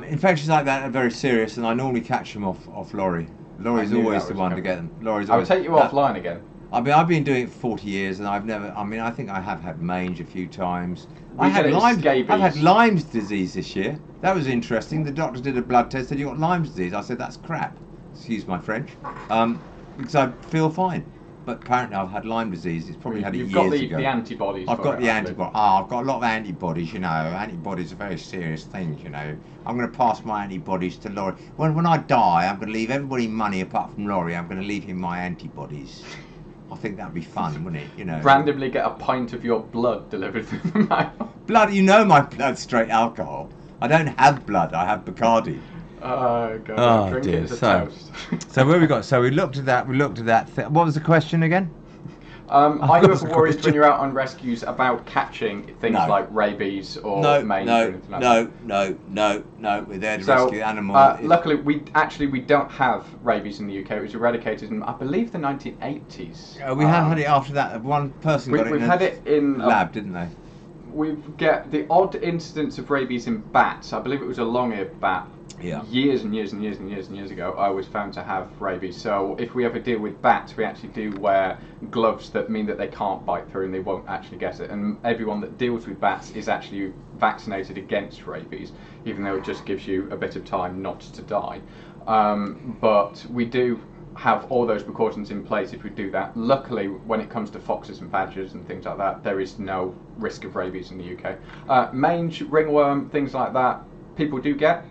Speaker 1: Infections like that are very serious, and I normally catch them off Lawrie. Laurie's always the one to get them.
Speaker 2: I'll take you offline again.
Speaker 1: I mean, I've been doing it for 40 years, and I've never. I mean, I think I have had mange a few times. I've had Lyme's disease this year. That was interesting. The doctor did a blood test, said you got Lyme's disease. I said that's crap. Excuse my French. Because I feel fine. but apparently I've had Lyme disease. It's probably had it years
Speaker 2: ago.
Speaker 1: You've
Speaker 2: got the antibodies.
Speaker 1: I've got the antibodies. I've got a lot of antibodies, you know. Antibodies are very serious things, you know. I'm going to pass my antibodies to Lawrie. When I die, I'm going to leave everybody money apart from Lawrie. I'm going to leave him my antibodies. I think that'd be fun, wouldn't it? You know.
Speaker 2: Randomly get a pint of your blood delivered through the mail.
Speaker 1: Blood, you know my blood's straight alcohol. I don't have blood, I have Bacardi.
Speaker 2: Oh, God. Drink it as a toast.
Speaker 1: So where we got? So we looked at that. What was the question again?
Speaker 2: Are you ever worried when you're out on rescues about catching things like rabies or mange or anything like that?
Speaker 1: No. We're there to rescue animals.
Speaker 2: Luckily, we don't have rabies in the UK. It was eradicated in, I believe, the 1980s.
Speaker 1: We have had it after that. One person got it.
Speaker 2: We've had it in
Speaker 1: lab, didn't they?
Speaker 2: We get the odd incidence of rabies in bats. I believe it was a long-eared bat.
Speaker 1: Yeah.
Speaker 2: Years ago, I was found to have rabies. So if we ever deal with bats, we actually do wear gloves that mean that they can't bite through and they won't actually get it. And everyone that deals with bats is actually vaccinated against rabies, even though it just gives you a bit of time not to die. But we do have all those precautions in place if we do that. Luckily, when it comes to foxes and badgers and things like that, there is no risk of rabies in the UK. Mange, ringworm, things like that, people do get.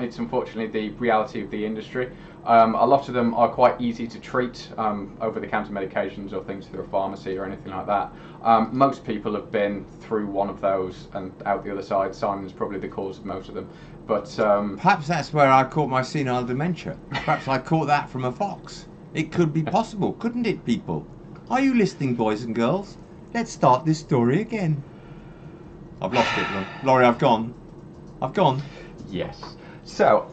Speaker 2: It's unfortunately the reality of the industry. A lot of them are quite easy to treat, over-the-counter medications or things through a pharmacy or anything like that. Most people have been through one of those and out the other side. Simon's probably the cause of most of them. But
Speaker 1: perhaps that's where I caught my senile dementia. Perhaps I caught that from a fox. It could be possible, couldn't it, people? Are you listening, boys and girls? Let's start this story again. I've lost it, Lawrie. I've gone.
Speaker 2: Yes. So,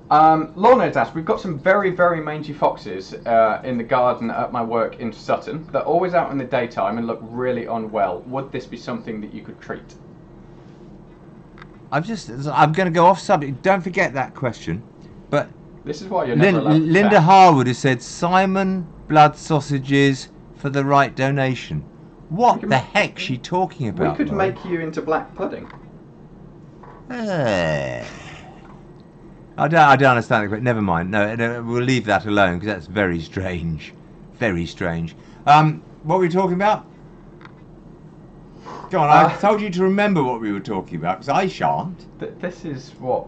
Speaker 2: Lorna's asked, we've got some very, very mangy foxes in the garden at my work in Sutton. They're always out in the daytime and look really unwell. Would this be something that you could treat? I'm
Speaker 1: going to go off subject. Don't forget that question. But
Speaker 2: this is why you're never allowed to
Speaker 1: Linda
Speaker 2: chat.
Speaker 1: Harwood has said, Simon, blood sausages for the right donation. What the heck's she talking about?
Speaker 2: We could make you into black pudding.
Speaker 1: I don't understand it, but never mind. No, we'll leave that alone because that's very strange. Very strange. What were we talking about? Go on, I told you to remember what we were talking about because I shan't.
Speaker 2: This is what...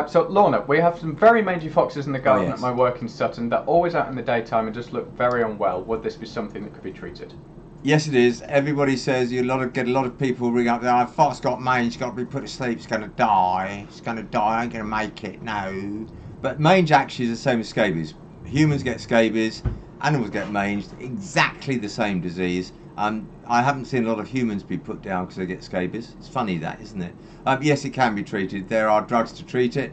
Speaker 2: so, Lorna, we have some very mangy foxes in the garden at my work in Sutton. They're always out in the daytime and just look very unwell. Would this be something that could be treated?
Speaker 1: Yes, it is. Everybody says get a lot of people ring up. Oh, fox got mange, got to be put to sleep. It's going to die. It's going to die. I ain't going to make it. No. But mange actually is the same as scabies. Humans get scabies. Animals get mange. Exactly the same disease. I haven't seen a lot of humans be put down because they get scabies. It's funny that, isn't it? Yes, it can be treated. There are drugs to treat it.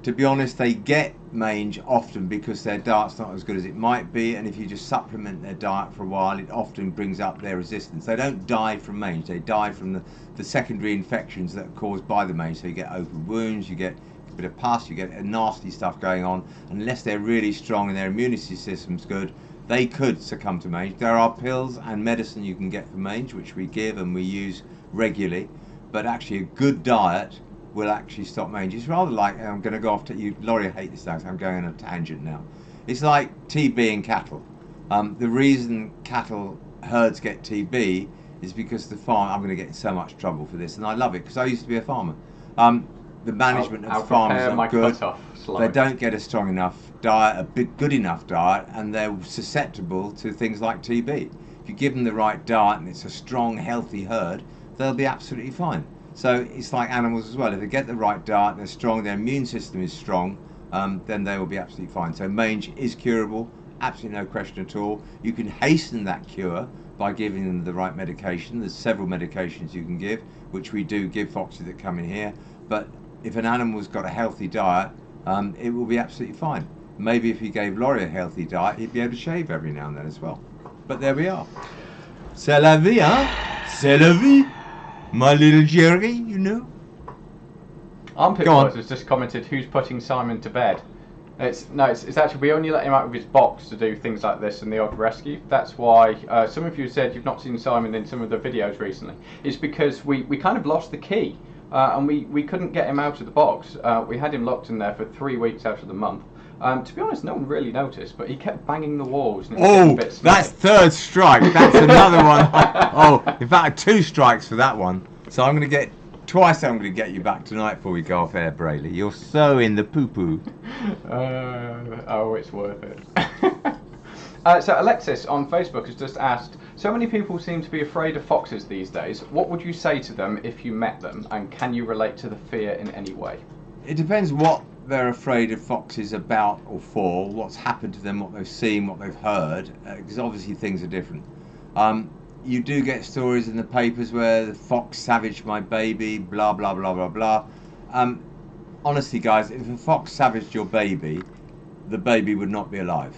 Speaker 1: To be honest, they get mange often because their diet's not as good as it might be, and if you just supplement their diet for a while, it often brings up their resistance. They don't die from mange, they die from the secondary infections that are caused by the mange. So you get open wounds, you get a bit of pus, you get nasty stuff going on. Unless they're really strong and their immunity system's good, they could succumb to mange. There are pills and medicine you can get for mange, which we give and we use regularly, but actually a good diet will actually stop mange. It's rather like, I'm going to go off to you, Lawrie, I hate this now, so I'm going on a tangent now. It's like TB in cattle. The reason cattle herds get TB is because the farm, I'm going to get in so much trouble for this, and I love it because I used to be a farmer. The management of the farm is not good. They don't get a strong enough diet, a big good enough diet, and they're susceptible to things like TB. If you give them the right diet and it's a strong, healthy herd, they'll be absolutely fine. So it's like animals as well. If they get the right diet, they're strong, their immune system is strong, then they will be absolutely fine. So mange is curable, absolutely no question at all. You can hasten that cure by giving them the right medication. There's several medications you can give, which we do give foxes that come in here. But if an animal's got a healthy diet, it will be absolutely fine. Maybe if you gave Lawrie a healthy diet, he'd be able to shave every now and then as well. But there we are. C'est la vie, hein? C'est la vie. My little Jerry, you know.
Speaker 2: Armpit Boys has just commented, who's putting Simon to bed? It's actually, we only let him out of his box to do things like this and the odd rescue. That's why some of you said you've not seen Simon in some of the videos recently. It's because we kind of lost the key and we couldn't get him out of the box. We had him locked in there for 3 weeks out of the month. To be honest, no one really noticed, but he kept banging the walls. And
Speaker 1: That's third strike. That's another one. Oh, in fact, 2 strikes for that one. So I'm going to get twice. I'm going to get you back tonight before we go off air, Brayley. You're so in the poo-poo.
Speaker 2: It's worth it. So Alexis on Facebook has just asked, so many people seem to be afraid of foxes these days. What would you say to them if you met them, and can you relate to the fear in any way?
Speaker 1: It depends what they're afraid of foxes about or for, what's happened to them, what they've seen, what they've heard, because obviously things are different. You do get stories in the papers where the fox savaged my baby, blah, blah, blah, blah, blah. Honestly, guys, if a fox savaged your baby, the baby would not be alive.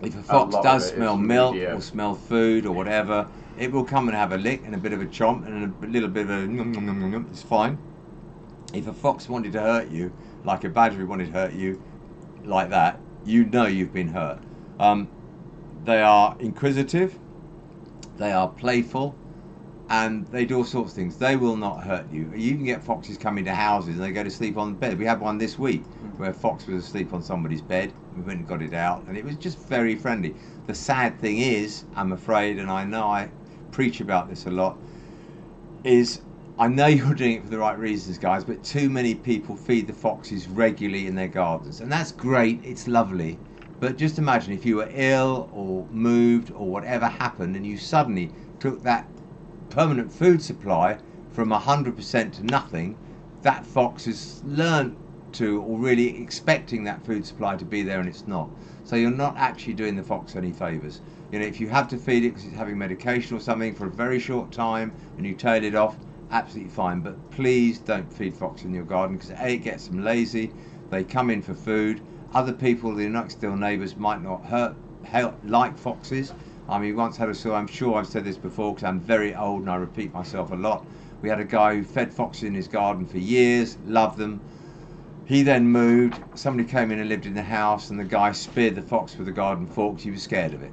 Speaker 1: If a fox does smell milk or smell food or whatever, it will come and have a lick and a bit of a chomp and a little bit of a nom, nom, nom, nom, nom. It's fine. If a fox wanted to hurt you, like a badger wanted to hurt you, like that, you know you've been hurt. They are inquisitive, they are playful, and they do all sorts of things. They will not hurt you. You can get foxes come into houses and they go to sleep on the bed. We had one this week where a fox was asleep on somebody's bed. We went and got it out, and it was just very friendly. The sad thing is, I'm afraid, and I know I preach about this a lot, is I know you're doing it for the right reasons, guys, but too many people feed the foxes regularly in their gardens. And that's great, it's lovely. But just imagine if you were ill or moved or whatever happened and you suddenly took that permanent food supply from 100% to nothing, that fox has learned to, or really expecting that food supply to be there, and it's not. So you're not actually doing the fox any favours. You know, if you have to feed it because it's having medication or something for a very short time and you tail it off, absolutely fine. But please don't feed fox in your garden, because A, it gets them lazy, they come in for food. Other people, the next door neighbours, might not like foxes. I mean, we once had a story, I'm sure I've said this before because I'm very old and I repeat myself a lot. We had a guy who fed foxes in his garden for years, loved them. He then moved, somebody came in and lived in the house, and the guy speared the fox with a garden fork. He was scared of it.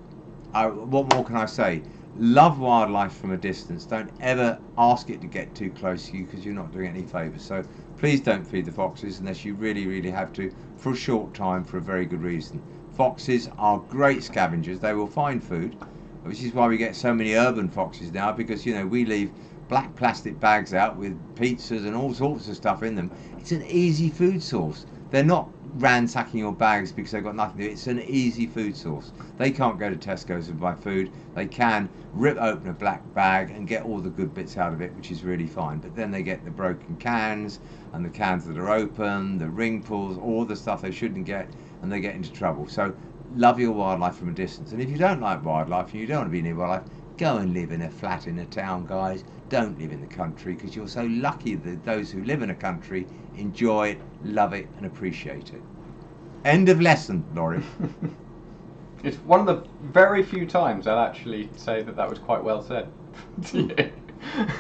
Speaker 1: What more can I say? Love wildlife from a distance. Don't ever ask it to get too close to you, because you're not doing any favours. So please don't feed the foxes unless you really, really have to for a short time for a very good reason. Foxes are great scavengers. They will find food, which is why we get so many urban foxes now, because, you know, we leave black plastic bags out with pizzas and all sorts of stuff in them. It's an easy food source. They're not ransacking your bags because they've got nothing to do. It's an easy food source. They can't go to Tesco's and buy food. They can rip open a black bag and get all the good bits out of it, which is really fine. But then they get the broken cans and the cans that are open, the ring pulls, all the stuff they shouldn't get, and they get into trouble. So love your wildlife from a distance. And if you don't like wildlife and you don't want to be near wildlife, go and live in a flat in a town, guys. Don't live in the country, because you're so lucky that those who live in a country enjoy it, love it, and appreciate it. End of lesson, Lawrie.
Speaker 2: It's one of the very few times I'll actually say that was quite well said.
Speaker 1: Okay,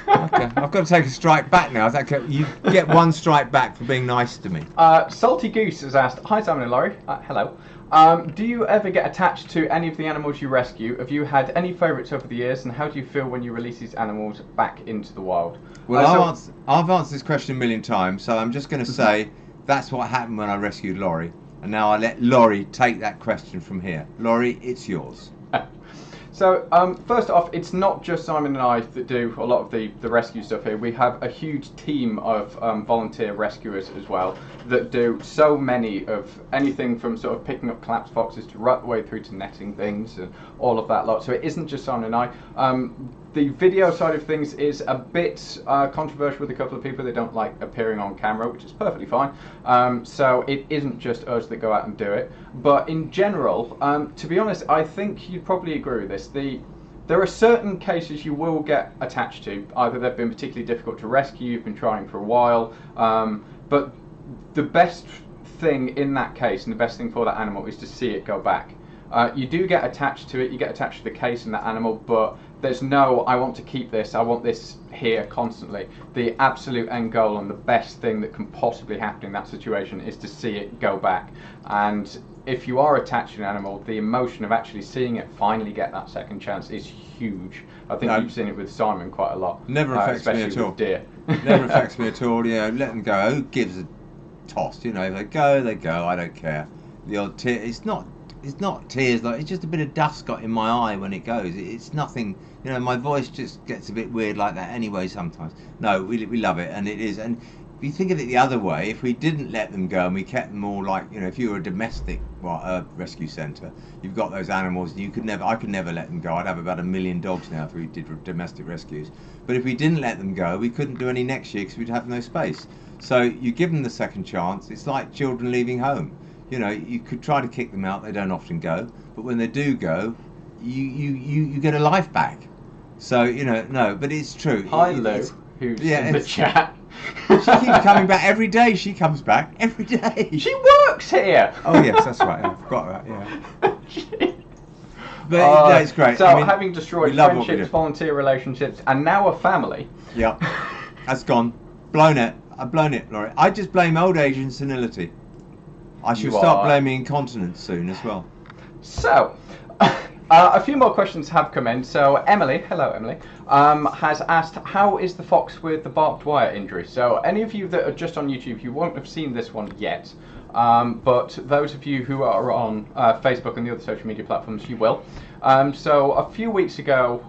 Speaker 1: I've got to take a strike back now. Okay, you get one strike back for being nice to me.
Speaker 2: Salty Goose has asked, hi Simon and Lawrie. Hello. Do you ever get attached to any of the animals you rescue? Have you had any favourites over the years, and how do you feel when you release these animals back into the wild?
Speaker 1: Well, I've answered this question a million times, so I'm just going to say that's what happened when I rescued Lawrie, and now I let Lawrie take that question from here. Lawrie, it's yours.
Speaker 2: So, first off, it's not just Simon and I that do a lot of the rescue stuff here. We have a huge team of volunteer rescuers as well that do so many of anything from sort of picking up collapsed foxes to right the way through to netting things and all of that lot. So it isn't just Simon and I. The video side of things is a bit controversial with a couple of people. They don't like appearing on camera, which is perfectly fine. So it isn't just us that go out and do it. But in general, to be honest, I think you'd probably agree with this. There are certain cases you will get attached to. Either they've been particularly difficult to rescue, you've been trying for a while, but the best thing in that case, and the best thing for that animal, is to see it go back. You do get attached to it, you get attached to the case and the animal, but there's no, I want to keep this, I want this here constantly. The absolute end goal and the best thing that can possibly happen in that situation is to see it go back. And if you are attached to an animal, the emotion of actually seeing it finally get that second chance is huge. I think you've seen it with Simon quite a lot.
Speaker 1: Never affects me at all.
Speaker 2: Deer.
Speaker 1: Never affects me at all. You know, let them go. Who gives a toss? You know, if they go, they go. I don't care. the odd tear. It's not tears, like it's just a bit of dust got in my eye when it goes. It's nothing, my voice just gets a bit weird like that anyway sometimes. No, we love it, and it is. And if you think of it the other way, if we didn't let them go and we kept them all like, if you were a domestic rescue centre, you've got those animals, I could never let them go. I'd have about 1 million dogs now if we did domestic rescues. But if we didn't let them go, we couldn't do any next year because we'd have no space. So you give them the second chance. It's like children leaving home. You could try to kick them out. They don't often go, but when they do go, you get a life back. So no, but it's true.
Speaker 2: Hi, Lou, who's in the chat.
Speaker 1: She keeps coming back every day. She comes back every day.
Speaker 2: She works here.
Speaker 1: Oh yes, that's right. I forgot that. Yeah. But it's great.
Speaker 2: So having destroyed friendships, volunteer relationships, and now a family.
Speaker 1: Yeah, that's gone. Blown it. I've blown it, Lawrie. I just blame old age and senility. I should start blaming incontinence soon as well.
Speaker 2: So, a few more questions have come in. So, Emily, hello Emily, has asked, how is the fox with the barbed wire injury? So, any of you that are just on YouTube, you won't have seen this one yet. But those of you who are on Facebook and the other social media platforms, you will. So, a few weeks ago,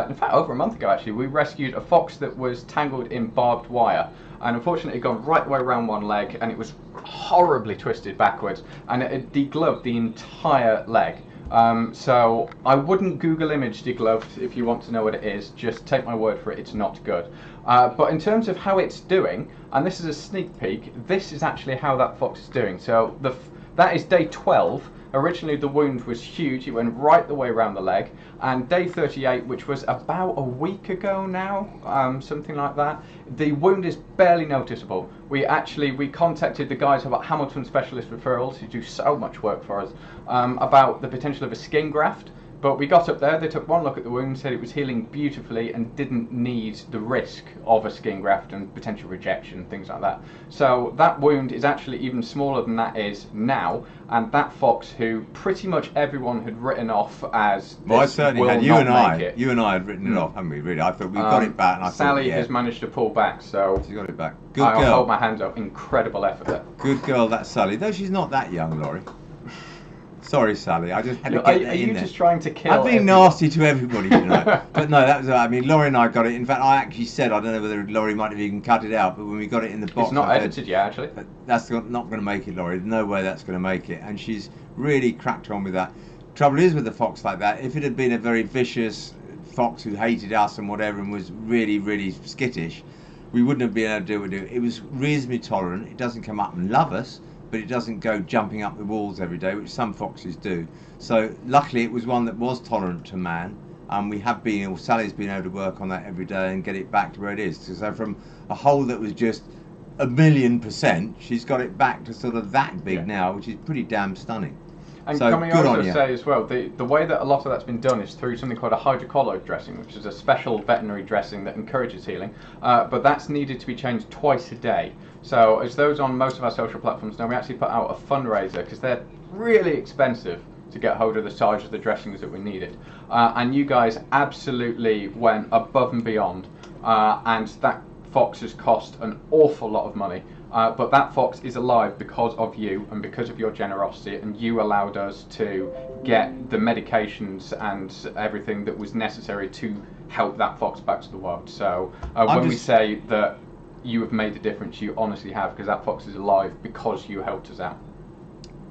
Speaker 2: in fact over a month ago actually, we rescued a fox that was tangled in barbed wire. And unfortunately it had gone right the way around one leg, and it was horribly twisted backwards, and it had degloved the entire leg. So I wouldn't Google image degloved if you want to know what it is. Just take my word for it, it's not good. But in terms of how it's doing, and this is a sneak peek, this is actually how that fox is doing. So that is day 12. Originally the wound was huge, it went right the way around the leg, and day 38, which was about a week ago now, something like that, the wound is barely noticeable. We contacted the guys about Hamilton Specialist Referrals, who do so much work for us, about the potential of a skin graft. But we got up there, they took one look at the wound, said it was healing beautifully and didn't need the risk of a skin graft and potential rejection, things like that. So that wound is actually even smaller than that is now, and that fox, who pretty much everyone had written off as
Speaker 1: well, I certainly had. You and I had written it off, haven't we? Really, I thought we've got it back, and
Speaker 2: Sally has managed to pull back, so
Speaker 1: she's got it back. Good
Speaker 2: I'll
Speaker 1: girl.
Speaker 2: hold my hands up. Incredible effort there.
Speaker 1: Good girl, that's Sally. Though she's not that young, Lawrie. Sorry, Sally. I just had to get that in there. Are you
Speaker 2: just trying to kill?
Speaker 1: I've been nasty to everybody tonight, but no, that was. I mean, Lawrie and I got it. In fact, I actually said I don't know whether Lawrie might have even cut it out, but when we got it in the box,
Speaker 2: it's not edited yet, actually.
Speaker 1: That's not going to make it, Lawrie. There's no way that's going to make it, and she's really cracked on with that. Trouble is with a fox like that, if it had been a very vicious fox who hated us and whatever and was really, really skittish, we wouldn't have been able to do what we do. It was reasonably tolerant. It doesn't come up and love us, but it doesn't go jumping up the walls every day, which some foxes do. So luckily it was one that was tolerant to man, and Sally's been able to work on that every day and get it back to where it is. So from a hole that was just 1,000,000%, she's got it back to sort of that big now, which is pretty damn stunning.
Speaker 2: And so, can we also say as well, the way that a lot of that's been done is through something called a hydrocolloid dressing, which is a special veterinary dressing that encourages healing, but that's needed to be changed twice a day. So as those on most of our social platforms know, we actually put out a fundraiser, because they're really expensive to get hold of the size of the dressings that we needed. And you guys absolutely went above and beyond, and that fox has cost an awful lot of money. But that fox is alive because of you and because of your generosity, and you allowed us to get the medications and everything that was necessary to help that fox back to the wild. So when we say that you have made a difference, you honestly have, because that fox is alive because you helped us out.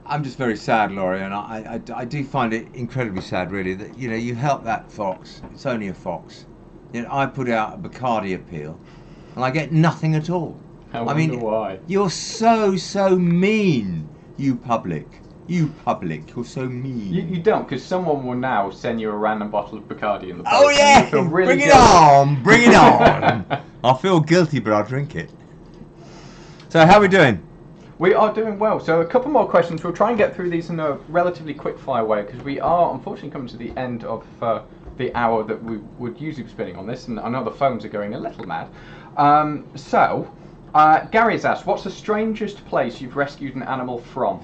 Speaker 1: I'm just very sad, Lawrie, and I do find it incredibly sad, really, that you help that fox. It's only a fox. I put out a Bacardi appeal, and I get nothing at all.
Speaker 2: I wonder why.
Speaker 1: You're so mean, you public. You're so mean.
Speaker 2: You don't, because someone will now send you a random bottle of Bacardi in the post.
Speaker 1: Oh yeah,
Speaker 2: really
Speaker 1: bring it on, bring it on. I'll feel guilty, but I'll drink it. So how are we doing?
Speaker 2: We are doing well. So a couple more questions. We'll try and get through these in a relatively quick fire way, because we are unfortunately coming to the end of the hour that we would usually be spending on this, and I know the phones are going a little mad. Gary has asked, what's the strangest place you've rescued an animal from?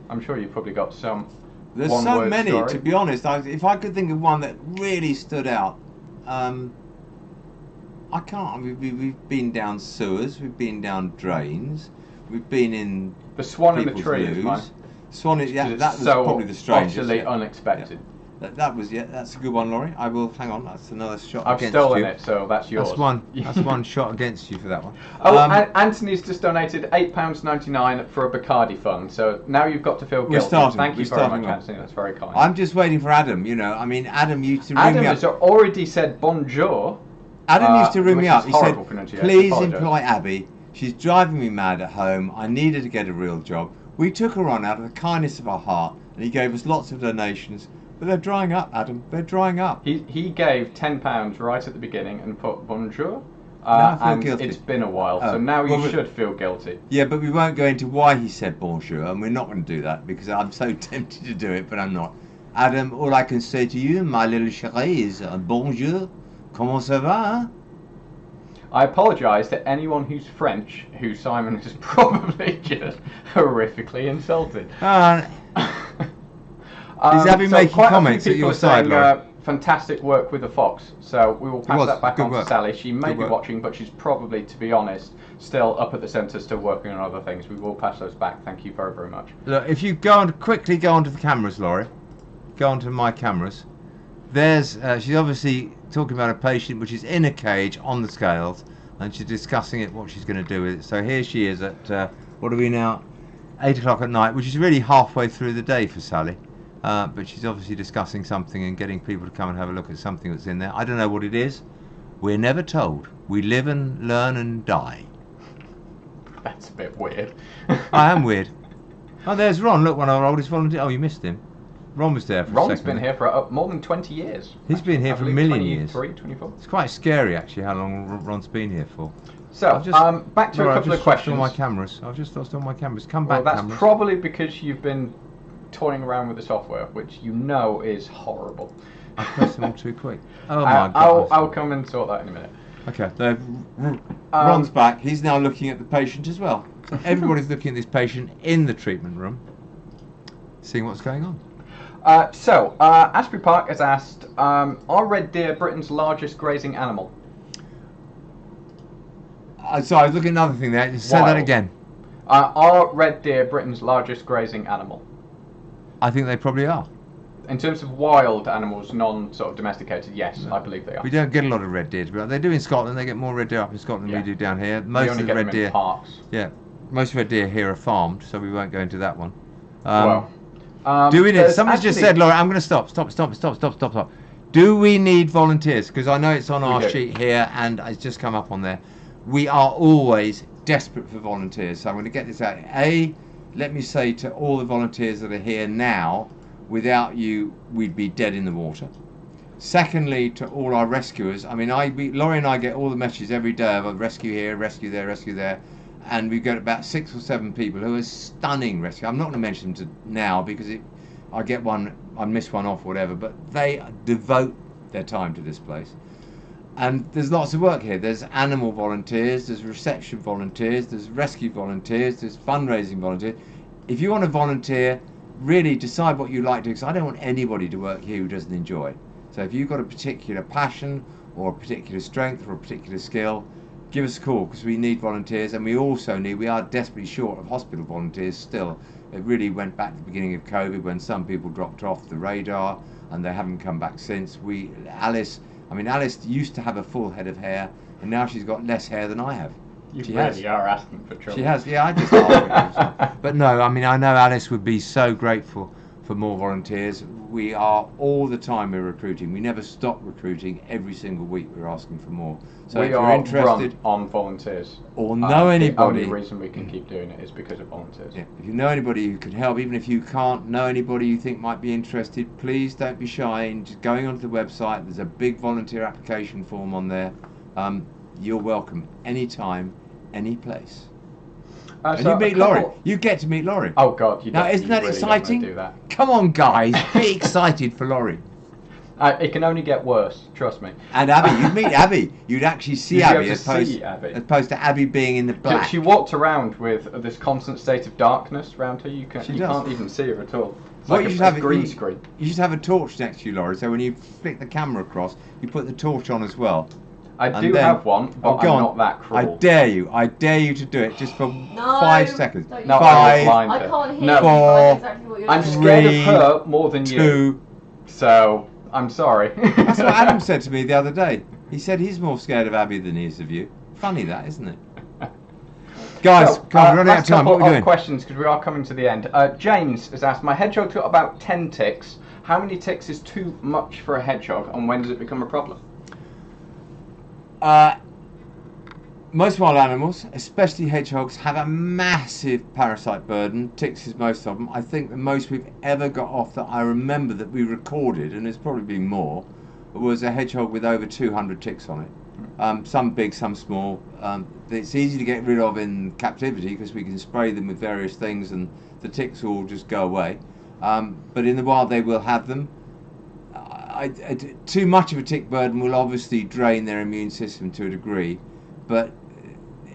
Speaker 2: I'm sure you've probably got some.
Speaker 1: There's so many, to be honest. If I could think of one that really stood out, I can't. We've been down sewers, we've been down drains, we've been in
Speaker 2: the swan in the tree is mine.
Speaker 1: Swan is, that was probably the strangest.
Speaker 2: Utterly unexpected.
Speaker 1: Yeah. That's a good one, Lawrie. I will, hang on, that's another shot
Speaker 2: I've
Speaker 1: against
Speaker 2: stolen
Speaker 1: you.
Speaker 2: it, so that's yours.
Speaker 1: That's one shot against you for that one.
Speaker 2: Oh, Anthony's just donated £8.99 for a Bacardi fund, so now you've got to feel guilty. Thank you very much, Anthony, that's very kind.
Speaker 1: I'm just waiting for Adam, Adam used to ring me up.
Speaker 2: Adam has already said bonjour.
Speaker 1: Adam used to ring me up, he said,
Speaker 2: pronunciation.
Speaker 1: please employ Abby, she's driving me mad at home, I need her to get a real job. We took her on out of the kindness of our heart, and he gave us lots of donations. But they're drying up, Adam. They're drying up.
Speaker 2: He gave £10 right at the beginning and put bonjour.
Speaker 1: I feel
Speaker 2: and
Speaker 1: guilty.
Speaker 2: It's been a while, so now you should feel guilty.
Speaker 1: Yeah, but we won't go into why he said bonjour, and we're not going to do that because I'm so tempted to do it, but I'm not. Adam, all I can say to you, my little chérie, is bonjour. Comment ça va?
Speaker 2: I apologise to anyone who's French, who Simon has probably just horrifically insulted.
Speaker 1: Is Abby making comments at your side, Lawrie?
Speaker 2: Fantastic work with the fox. So we will pass that back on to Sally. She may be watching, but she's probably, to be honest, still up at the centre, still working on other things. We will pass those back. Thank you very, very much.
Speaker 1: Look, if you quickly go onto the cameras, Lawrie. Go onto my cameras. There's she's obviously talking about a patient which is in a cage on the scales, and she's discussing what she's going to do with it. So here she is at what are we now? 8 o'clock at night, which is really halfway through the day for Sally. But she's obviously discussing something and getting people to come and have a look at something that's in there. I don't know what it is. We're never told. We live and learn and die.
Speaker 2: That's a bit weird.
Speaker 1: I am weird. Oh, there's Ron. Look, one of our oldest volunteers. Oh, you missed him. Ron was there for a second.
Speaker 2: Ron's been here for more than 20 years.
Speaker 1: He's been here for a million years.
Speaker 2: 24.
Speaker 1: It's quite scary, actually, how long Ron's been here for.
Speaker 2: So, back to a couple of questions.
Speaker 1: I've just lost all my cameras. Come back,
Speaker 2: that's
Speaker 1: cameras.
Speaker 2: Probably because you've been toying around with the software, which you know is horrible.
Speaker 1: I pressed them all too quick. Oh my God!
Speaker 2: I'll come and sort that in a minute.
Speaker 1: Okay, Ron's back. He's now looking at the patient as well. So everybody's looking at this patient in the treatment room, seeing what's going on.
Speaker 2: Ashby Park has asked, are red deer Britain's largest grazing animal?
Speaker 1: So I was looking at another thing there. Just say that again.
Speaker 2: Are red deer Britain's largest grazing animal?
Speaker 1: I think they probably are.
Speaker 2: In terms of wild animals, sort of domesticated, yes, no. I believe they are.
Speaker 1: We don't get a lot of red deer, but they do in Scotland. They get more red deer up in Scotland than we do down here. Most
Speaker 2: of
Speaker 1: the red deer
Speaker 2: in parks.
Speaker 1: Yeah, most red deer here are farmed, so we won't go into that one.
Speaker 2: Do
Speaker 1: we need? Somebody's just said, Laura, I'm going to stop. Do we need volunteers? Because I know it's on our sheet here, and it's just come up on there. We are always desperate for volunteers. So I'm going to get this out. Let me say to all the volunteers that are here now, without you, we'd be dead in the water. Secondly, to all our rescuers, I mean, Lawrie and I get all the messages every day of a rescue here, rescue there, rescue there, and we get about 6 or 7 people who are stunning rescue. I'm not going to mention them now because I get one, I miss one off or whatever, but they devote their time to this place. And there's lots of work here. There's animal volunteers, there's reception volunteers, there's rescue volunteers, there's fundraising volunteers. If you want to volunteer, really decide what you like to do, because I don't want anybody to work here who doesn't enjoy it. So if you've got a particular passion or a particular strength or a particular skill, give us a call, because we need volunteers, and we are desperately short of hospital volunteers still. It really went back to the beginning of COVID when some people dropped off the radar and they haven't come back since. Alice used to have a full head of hair, and now she's got less hair than I have.
Speaker 2: You are asking for trouble.
Speaker 1: She has, yeah, I just asked. But no, I mean, I know Alice would be so grateful for more volunteers. We are all the time we're recruiting. We never stop recruiting. Every single week we're asking for more. So
Speaker 2: we
Speaker 1: if you're
Speaker 2: are
Speaker 1: interested
Speaker 2: on volunteers.
Speaker 1: Or know anybody.
Speaker 2: The only reason we can keep doing it is because of volunteers.
Speaker 1: Yeah. If you know anybody who could help, even if you can't know anybody you think might be interested, please don't be shy in just going onto the website. There's a big volunteer application form on there. You're welcome anytime, any place. And you meet Lawrie. You get to meet Lawrie.
Speaker 2: Oh God!
Speaker 1: Now, isn't that
Speaker 2: really
Speaker 1: exciting?
Speaker 2: Do that.
Speaker 1: Come on, guys, be excited for Lawrie.
Speaker 2: It can only get worse. Trust me.
Speaker 1: And Abby, you'd meet Abby. You'd actually see Abby as opposed to Abby being in the black.
Speaker 2: She walked around with this constant state of darkness around her. You can't even see her at all. It's like a green screen.
Speaker 1: You should have a torch next to you, Lawrie. So when you flick the camera across, you put the torch on as well.
Speaker 2: I do have one, but I'm not that cruel.
Speaker 1: I dare you to do it just for 5 seconds.
Speaker 2: No,
Speaker 1: 5,
Speaker 3: I can't hear
Speaker 1: 4,
Speaker 3: exactly what you're
Speaker 2: I'm
Speaker 3: doing.
Speaker 2: scared of her more than
Speaker 1: 2.
Speaker 2: you. So, I'm sorry.
Speaker 1: That's what Adam said to me the other day. He said he's more scared of Abby than he is of you. Funny that, isn't it? Guys, come on, running out of time. What are we doing?
Speaker 2: Questions, because we are coming to the end. James has asked, my hedgehog's got about 10 ticks. How many ticks is too much for a hedgehog, and when does it become a problem?
Speaker 1: Most wild animals, especially hedgehogs, have a massive parasite burden. Ticks is most of them. I think the most we've ever got off that I remember that we recorded, and there's probably been more, was a hedgehog with over 200 ticks on it. Some big, some small. It's easy to get rid of in captivity because we can spray them with various things and the ticks will just go away. But in the wild they will have them. Too much of a tick burden will obviously drain their immune system to a degree, but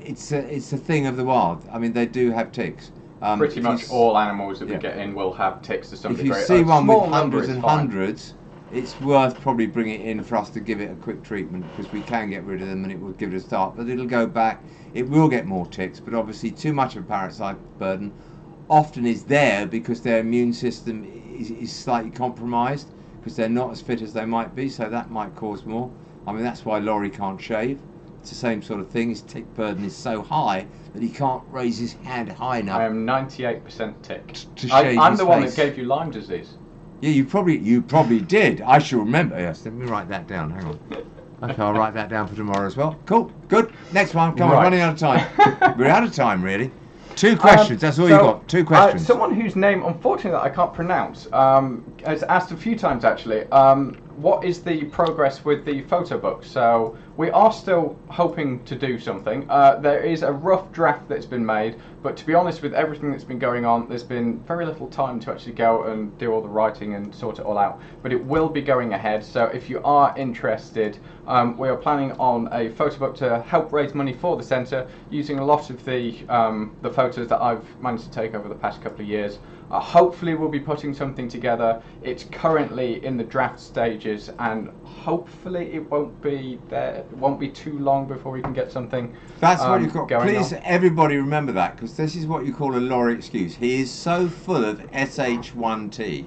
Speaker 1: it's a thing of the wild. I mean, they do have ticks.
Speaker 2: Pretty much all animals that we get in will have ticks to some degree.
Speaker 1: If you see one with hundreds and hundreds, it's worth probably bringing it in for us to give it a quick treatment, because we can get rid of them and it will give it a start, but it'll go back. It will get more ticks, but obviously too much of a parasite burden often is there because their immune system is slightly compromised, because they're not as fit as they might be, so that might cause more. I mean, that's why Lawrie can't shave. It's the same sort of thing. His tick burden is so high that he can't raise his hand high enough.
Speaker 2: I am 98% tick.
Speaker 1: To shave
Speaker 2: I'm
Speaker 1: his
Speaker 2: the one
Speaker 1: face.
Speaker 2: that gave you Lyme disease.
Speaker 1: Yeah, you probably did. I shall remember. Yes, let me write that down. Hang on. Okay, I'll write that down for tomorrow as well. Cool, good. Next one. Come on, running out of time. We're out of time, really. 2 questions. That's all you got. 2 questions.
Speaker 2: Someone whose name, unfortunately, I can't pronounce, has asked a few times actually. What is the progress with the photo book? So we are still hoping to do something. There is a rough draft that's been made, but to be honest, with everything that's been going on, there's been very little time to actually go and do all the writing and sort it all out. But it will be going ahead. So if you are interested, we are planning on a photo book to help raise money for the centre, using a lot of the photos that I've managed to take over the past couple of years. Hopefully we'll be putting something together. It's currently in the draft stages, and hopefully it won't be there. It won't be too long before we can get something.
Speaker 1: That's what you've got.
Speaker 2: Please,
Speaker 1: everybody remember that, because this is what you call a Lawrie excuse. He is so full of SH1T.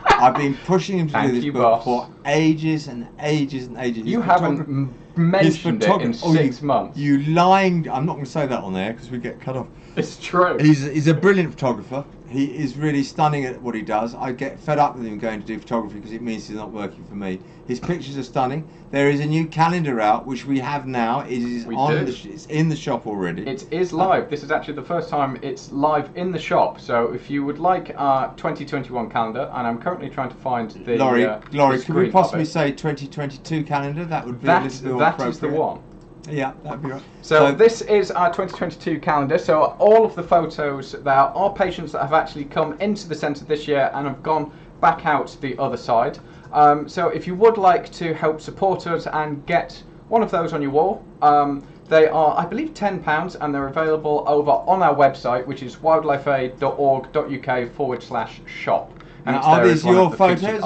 Speaker 1: I've been pushing him to do this book for ages and ages and ages.
Speaker 2: You haven't mentioned it in 6 months.
Speaker 1: You lying. I'm not going to say that on there because we get cut off.
Speaker 2: It's true.
Speaker 1: He's a brilliant photographer. He is really stunning at what he does. I get fed up with him going to do photography because it means he's not working for me. His pictures are stunning. There is a new calendar out, which we have now. It is it's in the shop already.
Speaker 2: It is live. This is actually the first time it's live in the shop. So if you would like our 2021 calendar, and I'm currently trying to find the
Speaker 1: Lawrie, could we possibly say 2022 calendar? That would be a little bit more appropriate.
Speaker 2: That is the one.
Speaker 1: Yeah, that'd be right.
Speaker 2: So this is our 2022 calendar. So all of the photos, there are patients that have actually come into the centre this year and have gone back out the other side. So if you would like to help support us and get one of those on your wall, they are, I believe, £10, and they're available over on our website, which is wildlifeaid.org.uk/shop.
Speaker 1: And are these your photos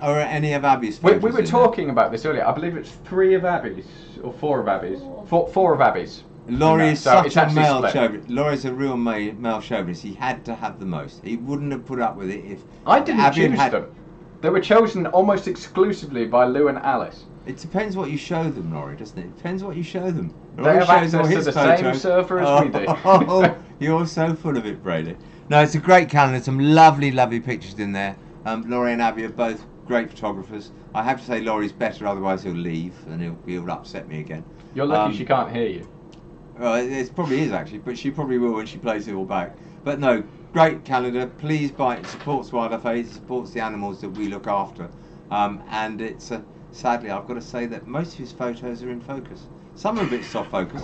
Speaker 1: or any of Abby's photos?
Speaker 2: We were talking about this earlier. I believe it's 3 of Abby's, or 4 of Abby's. 4 of Abby's.
Speaker 1: Lawrie is such a male chauvinist. Laurie's a real male chauvinist. He had to have the most. He wouldn't have put up with it if
Speaker 2: I didn't choose them. They were chosen almost exclusively by Lou and Alice.
Speaker 1: It depends what you show them, Lawrie, doesn't it? It depends what you show them.
Speaker 2: They have access to the same server as we do.
Speaker 1: Oh, you're so full of it, Brady. No, it's a great calendar. Some lovely, lovely pictures in there. Lawrie and Abby are both great photographers. I have to say Laurie's better, otherwise he'll leave and he'll upset me again.
Speaker 2: You're lucky she can't hear you.
Speaker 1: Well, it probably is actually, but she probably will when she plays it all back. But no, great calendar. Please buy it. It supports Wildlife Aid. It supports the animals that we look after. And it's sadly, I've got to say that most of his photos are in focus. Some are a bit soft focus.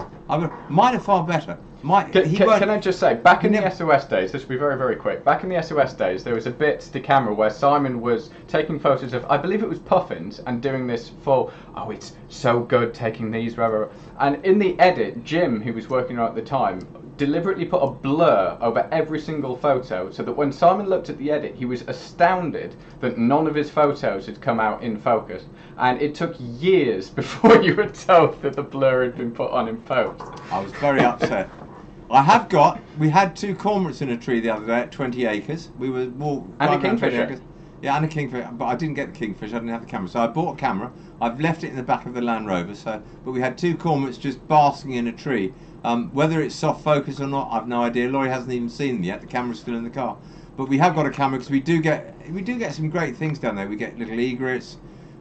Speaker 1: Mine are far better.
Speaker 2: Can I just say, back in the SOS days, this will be very, very quick. Back in the SOS days, there was a bit to camera where Simon was taking photos of, I believe it was puffins, and doing this full, oh, it's so good taking these, rah, rah, rah. And in the edit, Jim, who was working on at the time, deliberately put a blur over every single photo so that when Simon looked at the edit, he was astounded that none of his photos had come out in focus. And it took years before you were told that the blur had been put on in post.
Speaker 1: I was very upset. We had 2 cormorants in a tree the other day at 20 acres. We were
Speaker 2: and a kingfisher.
Speaker 1: Yeah, and a kingfisher, but I didn't get the kingfisher, I didn't have the camera. So I bought a camera, I've left it in the back of the Land Rover, but we had 2 cormorants just basking in a tree. Whether it's soft focus or not, I've no idea. Lawrie hasn't even seen them yet, the camera's still in the car. But we have got a camera because we do get some great things down there. We get little egrets,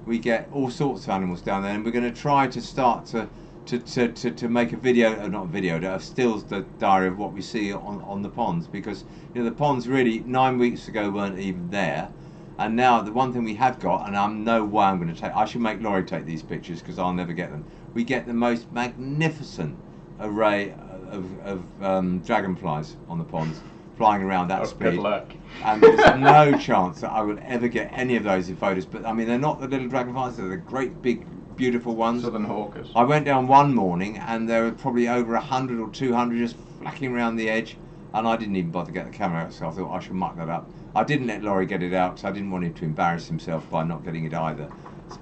Speaker 1: we get all sorts of animals down there, and we're going to try to start to make a video, not a video, a stills the diary of what we see on the ponds, because the ponds really 9 weeks ago weren't even there, and now the one thing we have got, and I'm no way I'm going to take, I should make Lawrie take these pictures because I'll never get them. We get the most magnificent array of dragonflies on the ponds flying around that speed.
Speaker 2: Good luck.
Speaker 1: And there's no chance that I will ever get any of those in photos. But I mean, they're not the little dragonflies; they're the great, big, beautiful ones.
Speaker 2: Southern hawkers.
Speaker 1: I went down one morning, and there were probably over 100 or 200 just flacking around the edge, and I didn't even bother to get the camera out. So I thought I should muck that up. I didn't let Lawrie get it out because I didn't want him to embarrass himself by not getting it either.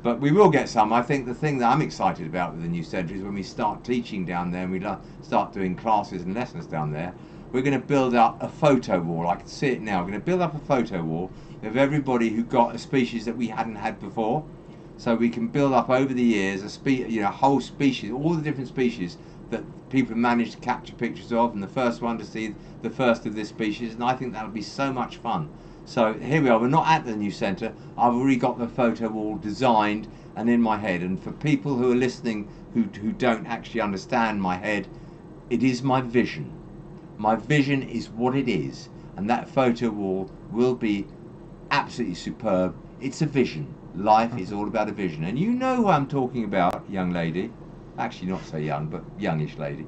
Speaker 1: But we will get some. I think the thing that I'm excited about with the new centre is when we start teaching down there and we start doing classes and lessons down there, we're going to build up a photo wall. I can see it now. We're going to build up a photo wall of everybody who got a species that we hadn't had before. So we can build up over the years a whole species, all the different species that people managed to capture pictures of, and the first one to see the first of this species, and I think that'll be so much fun. So here we are, we're not at the new centre, I've already got the photo wall designed and in my head, and for people who are listening who don't actually understand my head, it is my vision. My vision is what it is, and that photo wall will be absolutely superb. It's a vision. Life is all about a vision, and you know who I'm talking about, young lady. Actually not so young, but youngish lady.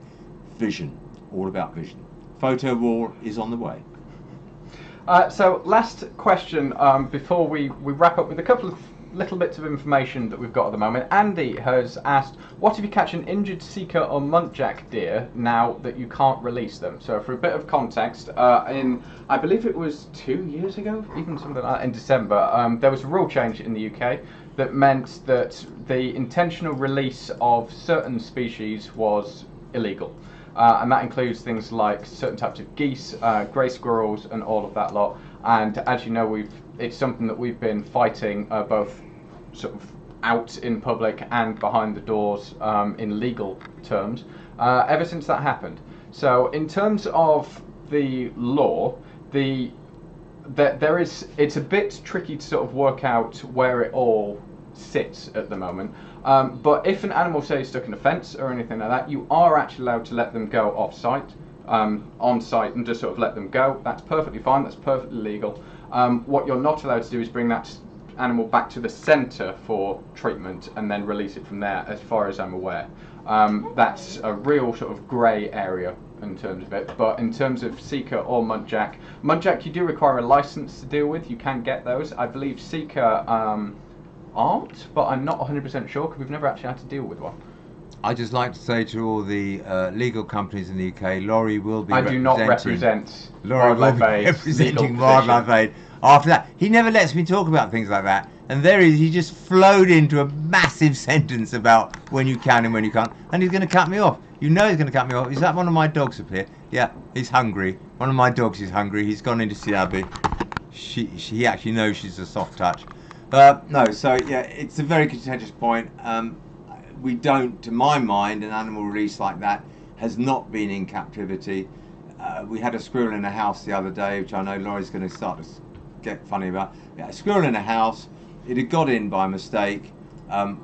Speaker 1: Vision, all about vision. Photo wall is on the way.
Speaker 2: So last question before we wrap up with a couple of little bits of information that we've got at the moment. Andy has asked, what if you catch an injured Sika or muntjac deer now that you can't release them? So for a bit of context, I believe it was 2 years ago, even something like that, in December, there was a rule change in the UK that meant that the intentional release of certain species was illegal. And that includes things like certain types of geese, grey squirrels, and all of that lot. And as you know, it's something that we've been fighting both sort of out in public and behind the doors in legal terms ever since that happened. So in terms of the law, it's a bit tricky to sort of work out where it all sits at the moment. But if an animal, say, is stuck in a fence or anything like that, you are actually allowed to let them go off-site, on-site, and just sort of let them go. That's perfectly fine, that's perfectly legal. What you're not allowed to do is bring that animal back to the centre for treatment and then release it from there, as far as I'm aware. That's a real sort of grey area in terms of it, but in terms of Sika or muntjac you do require a licence to deal with. You can get those. I believe Sika aren't, but I'm not 100% sure because we've never actually had to deal with one.
Speaker 1: I'd just like to say to all the legal companies in the UK, Lawrie will be
Speaker 2: I do not represent
Speaker 1: Wildlife Aid, representing Wildlife Aid. After that, he never lets me talk about things like that. And there he just flowed into a massive sentence about when you can and when you can't. And he's going to cut me off. You know he's going to cut me off. Is that one of my dogs up here? Yeah, he's hungry. One of my dogs is hungry. He's gone into Siabi. She actually knows she's a soft touch. No, so yeah, it's a very contentious point. We don't, to my mind, an animal release like that has not been in captivity. We had a squirrel in a house the other day, which I know Laurie's going to start to get funny about. Yeah, a squirrel in a house, it had got in by mistake.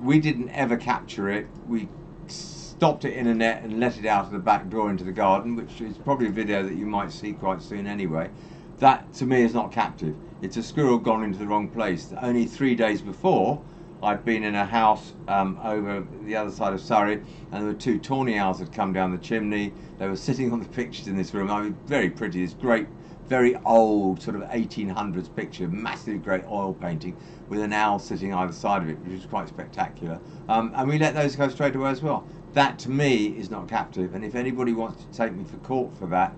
Speaker 1: We didn't ever capture it. We stopped it in a net and let it out of the back door into the garden, which is probably a video that you might see quite soon anyway. That, to me, is not captive. It's a squirrel gone into the wrong place. Only 3 days before, I'd been in a house over the other side of Surrey, and there were 2 tawny owls had come down the chimney. They were sitting on the pictures in this room. I mean, very pretty. This great very old sort of 1800s picture, massive great oil painting with an owl sitting either side of it, which is quite spectacular. And we let those go straight away as well. That to me is not captive, and if anybody wants to take me for court for that,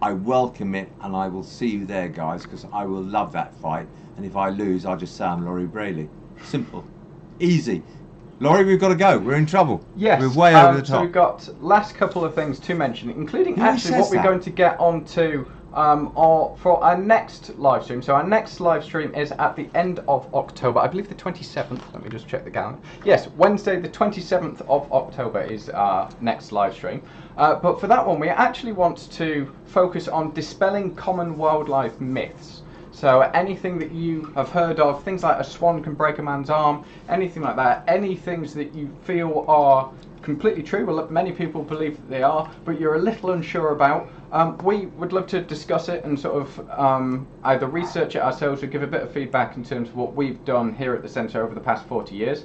Speaker 1: I welcome it, and I will see you there, guys, because I will love that fight. And if I lose, I'll just say I'm Lawrie Brayley. Simple, easy. Lawrie, we've got to go. We're in trouble.
Speaker 2: Yes.
Speaker 1: We're way over the top.
Speaker 2: So we've got last couple of things to mention, including
Speaker 1: Who
Speaker 2: actually what
Speaker 1: says
Speaker 2: we're
Speaker 1: that?
Speaker 2: going to get onto for our next live stream. So our next live stream is at the end of October. I believe the 27th. Let me just check the calendar. Yes, Wednesday the 27th of October is our next live stream. But for that one, we actually want to focus on dispelling common wildlife myths. So anything that you have heard of, things like a swan can break a man's arm, anything like that, any things that you feel are completely true, well, many people believe that they are, but you're a little unsure about, we would love to discuss it and sort of either research it ourselves or give a bit of feedback in terms of what we've done here at the centre over the past 40 years.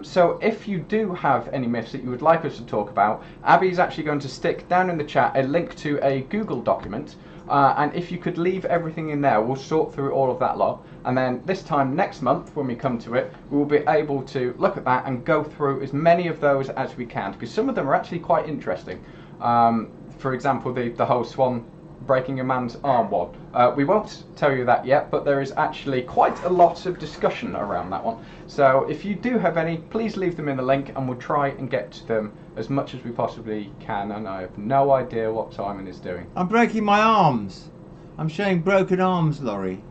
Speaker 2: So if you do have any myths that you would like us to talk about, Abby's actually going to stick down in the chat a link to a Google document. And if you could leave everything in there, we'll sort through all of that lot. And then this time next month, when we come to it, we will be able to look at that and go through as many of those as we can, because some of them are actually quite interesting. For example, the whole swan breaking a man's arm one. We won't tell you that yet, but there is actually quite a lot of discussion around that one. So if you do have any, please leave them in the link and we'll try and get to them as much as we possibly can. And I have no idea what Simon is doing.
Speaker 1: I'm breaking my arms. I'm showing broken arms, Lawrie.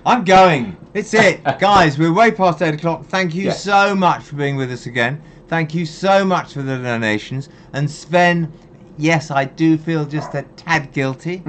Speaker 1: I'm going. It's it. Guys, we're way past 8 o'clock. Thank you so much for being with us again. Thank you so much for the donations. And Sven, yes, I do feel just a tad guilty.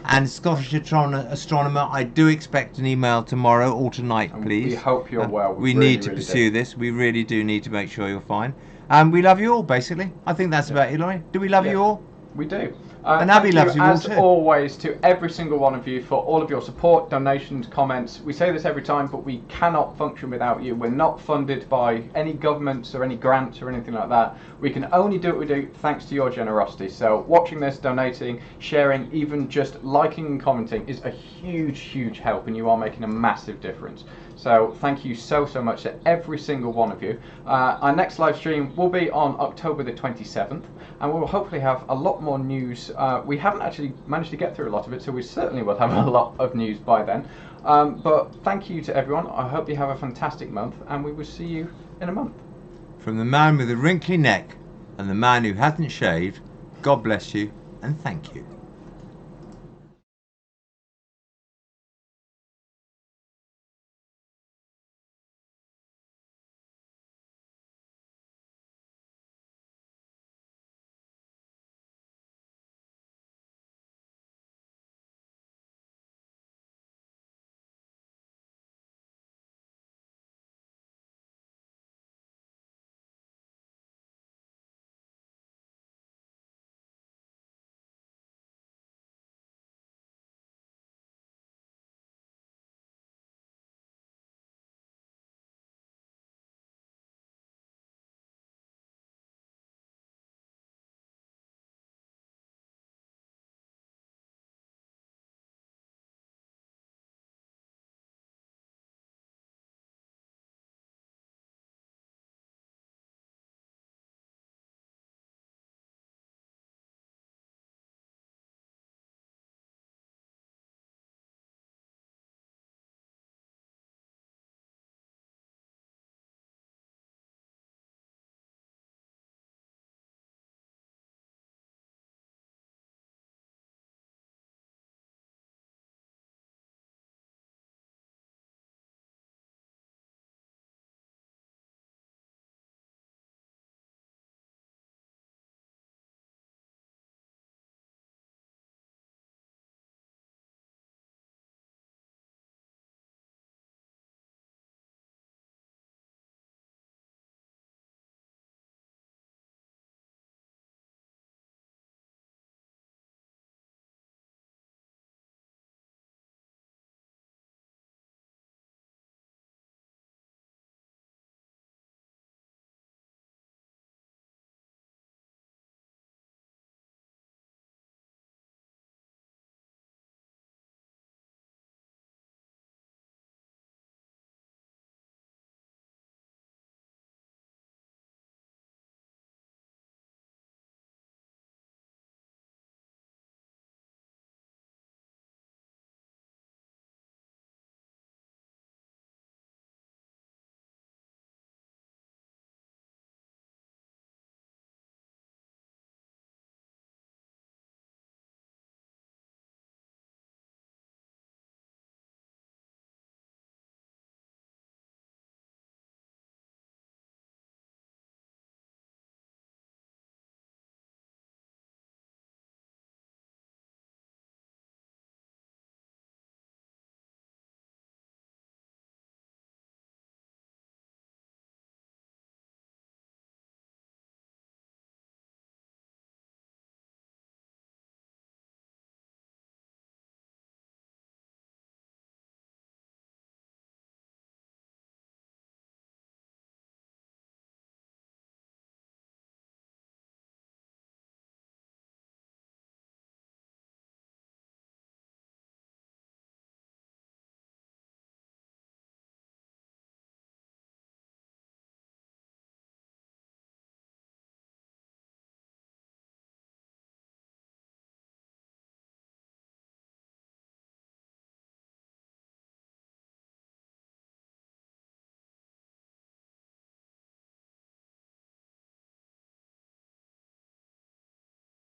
Speaker 1: And Scottish Astronomer, I do expect an email tomorrow or tonight, please.
Speaker 2: We hope you're well.
Speaker 1: We really need to pursue this. We really do need to make sure you're fine. And we love you all, basically. I think that's about it, Lawrie. Do we love you all?
Speaker 2: We do.
Speaker 1: And Abby loves you all
Speaker 2: as
Speaker 1: too.
Speaker 2: always, to every single one of you for all of your support, donations, comments. We say this every time, but we cannot function without you. We're not funded by any governments or any grants or anything like that. We can only do what we do thanks to your generosity. So watching this, donating, sharing, even just liking and commenting is a huge, huge help, and you are making a massive difference. So thank you so much to every single one of you. Our next live stream will be on October the 27th, and we'll hopefully have a lot more news. We haven't actually managed to get through a lot of it, so we certainly will have a lot of news by then. But thank you to everyone. I hope you have a fantastic month, and we will see you in a month.
Speaker 1: From the man with a wrinkly neck and the man who hasn't shaved, God bless you and thank you.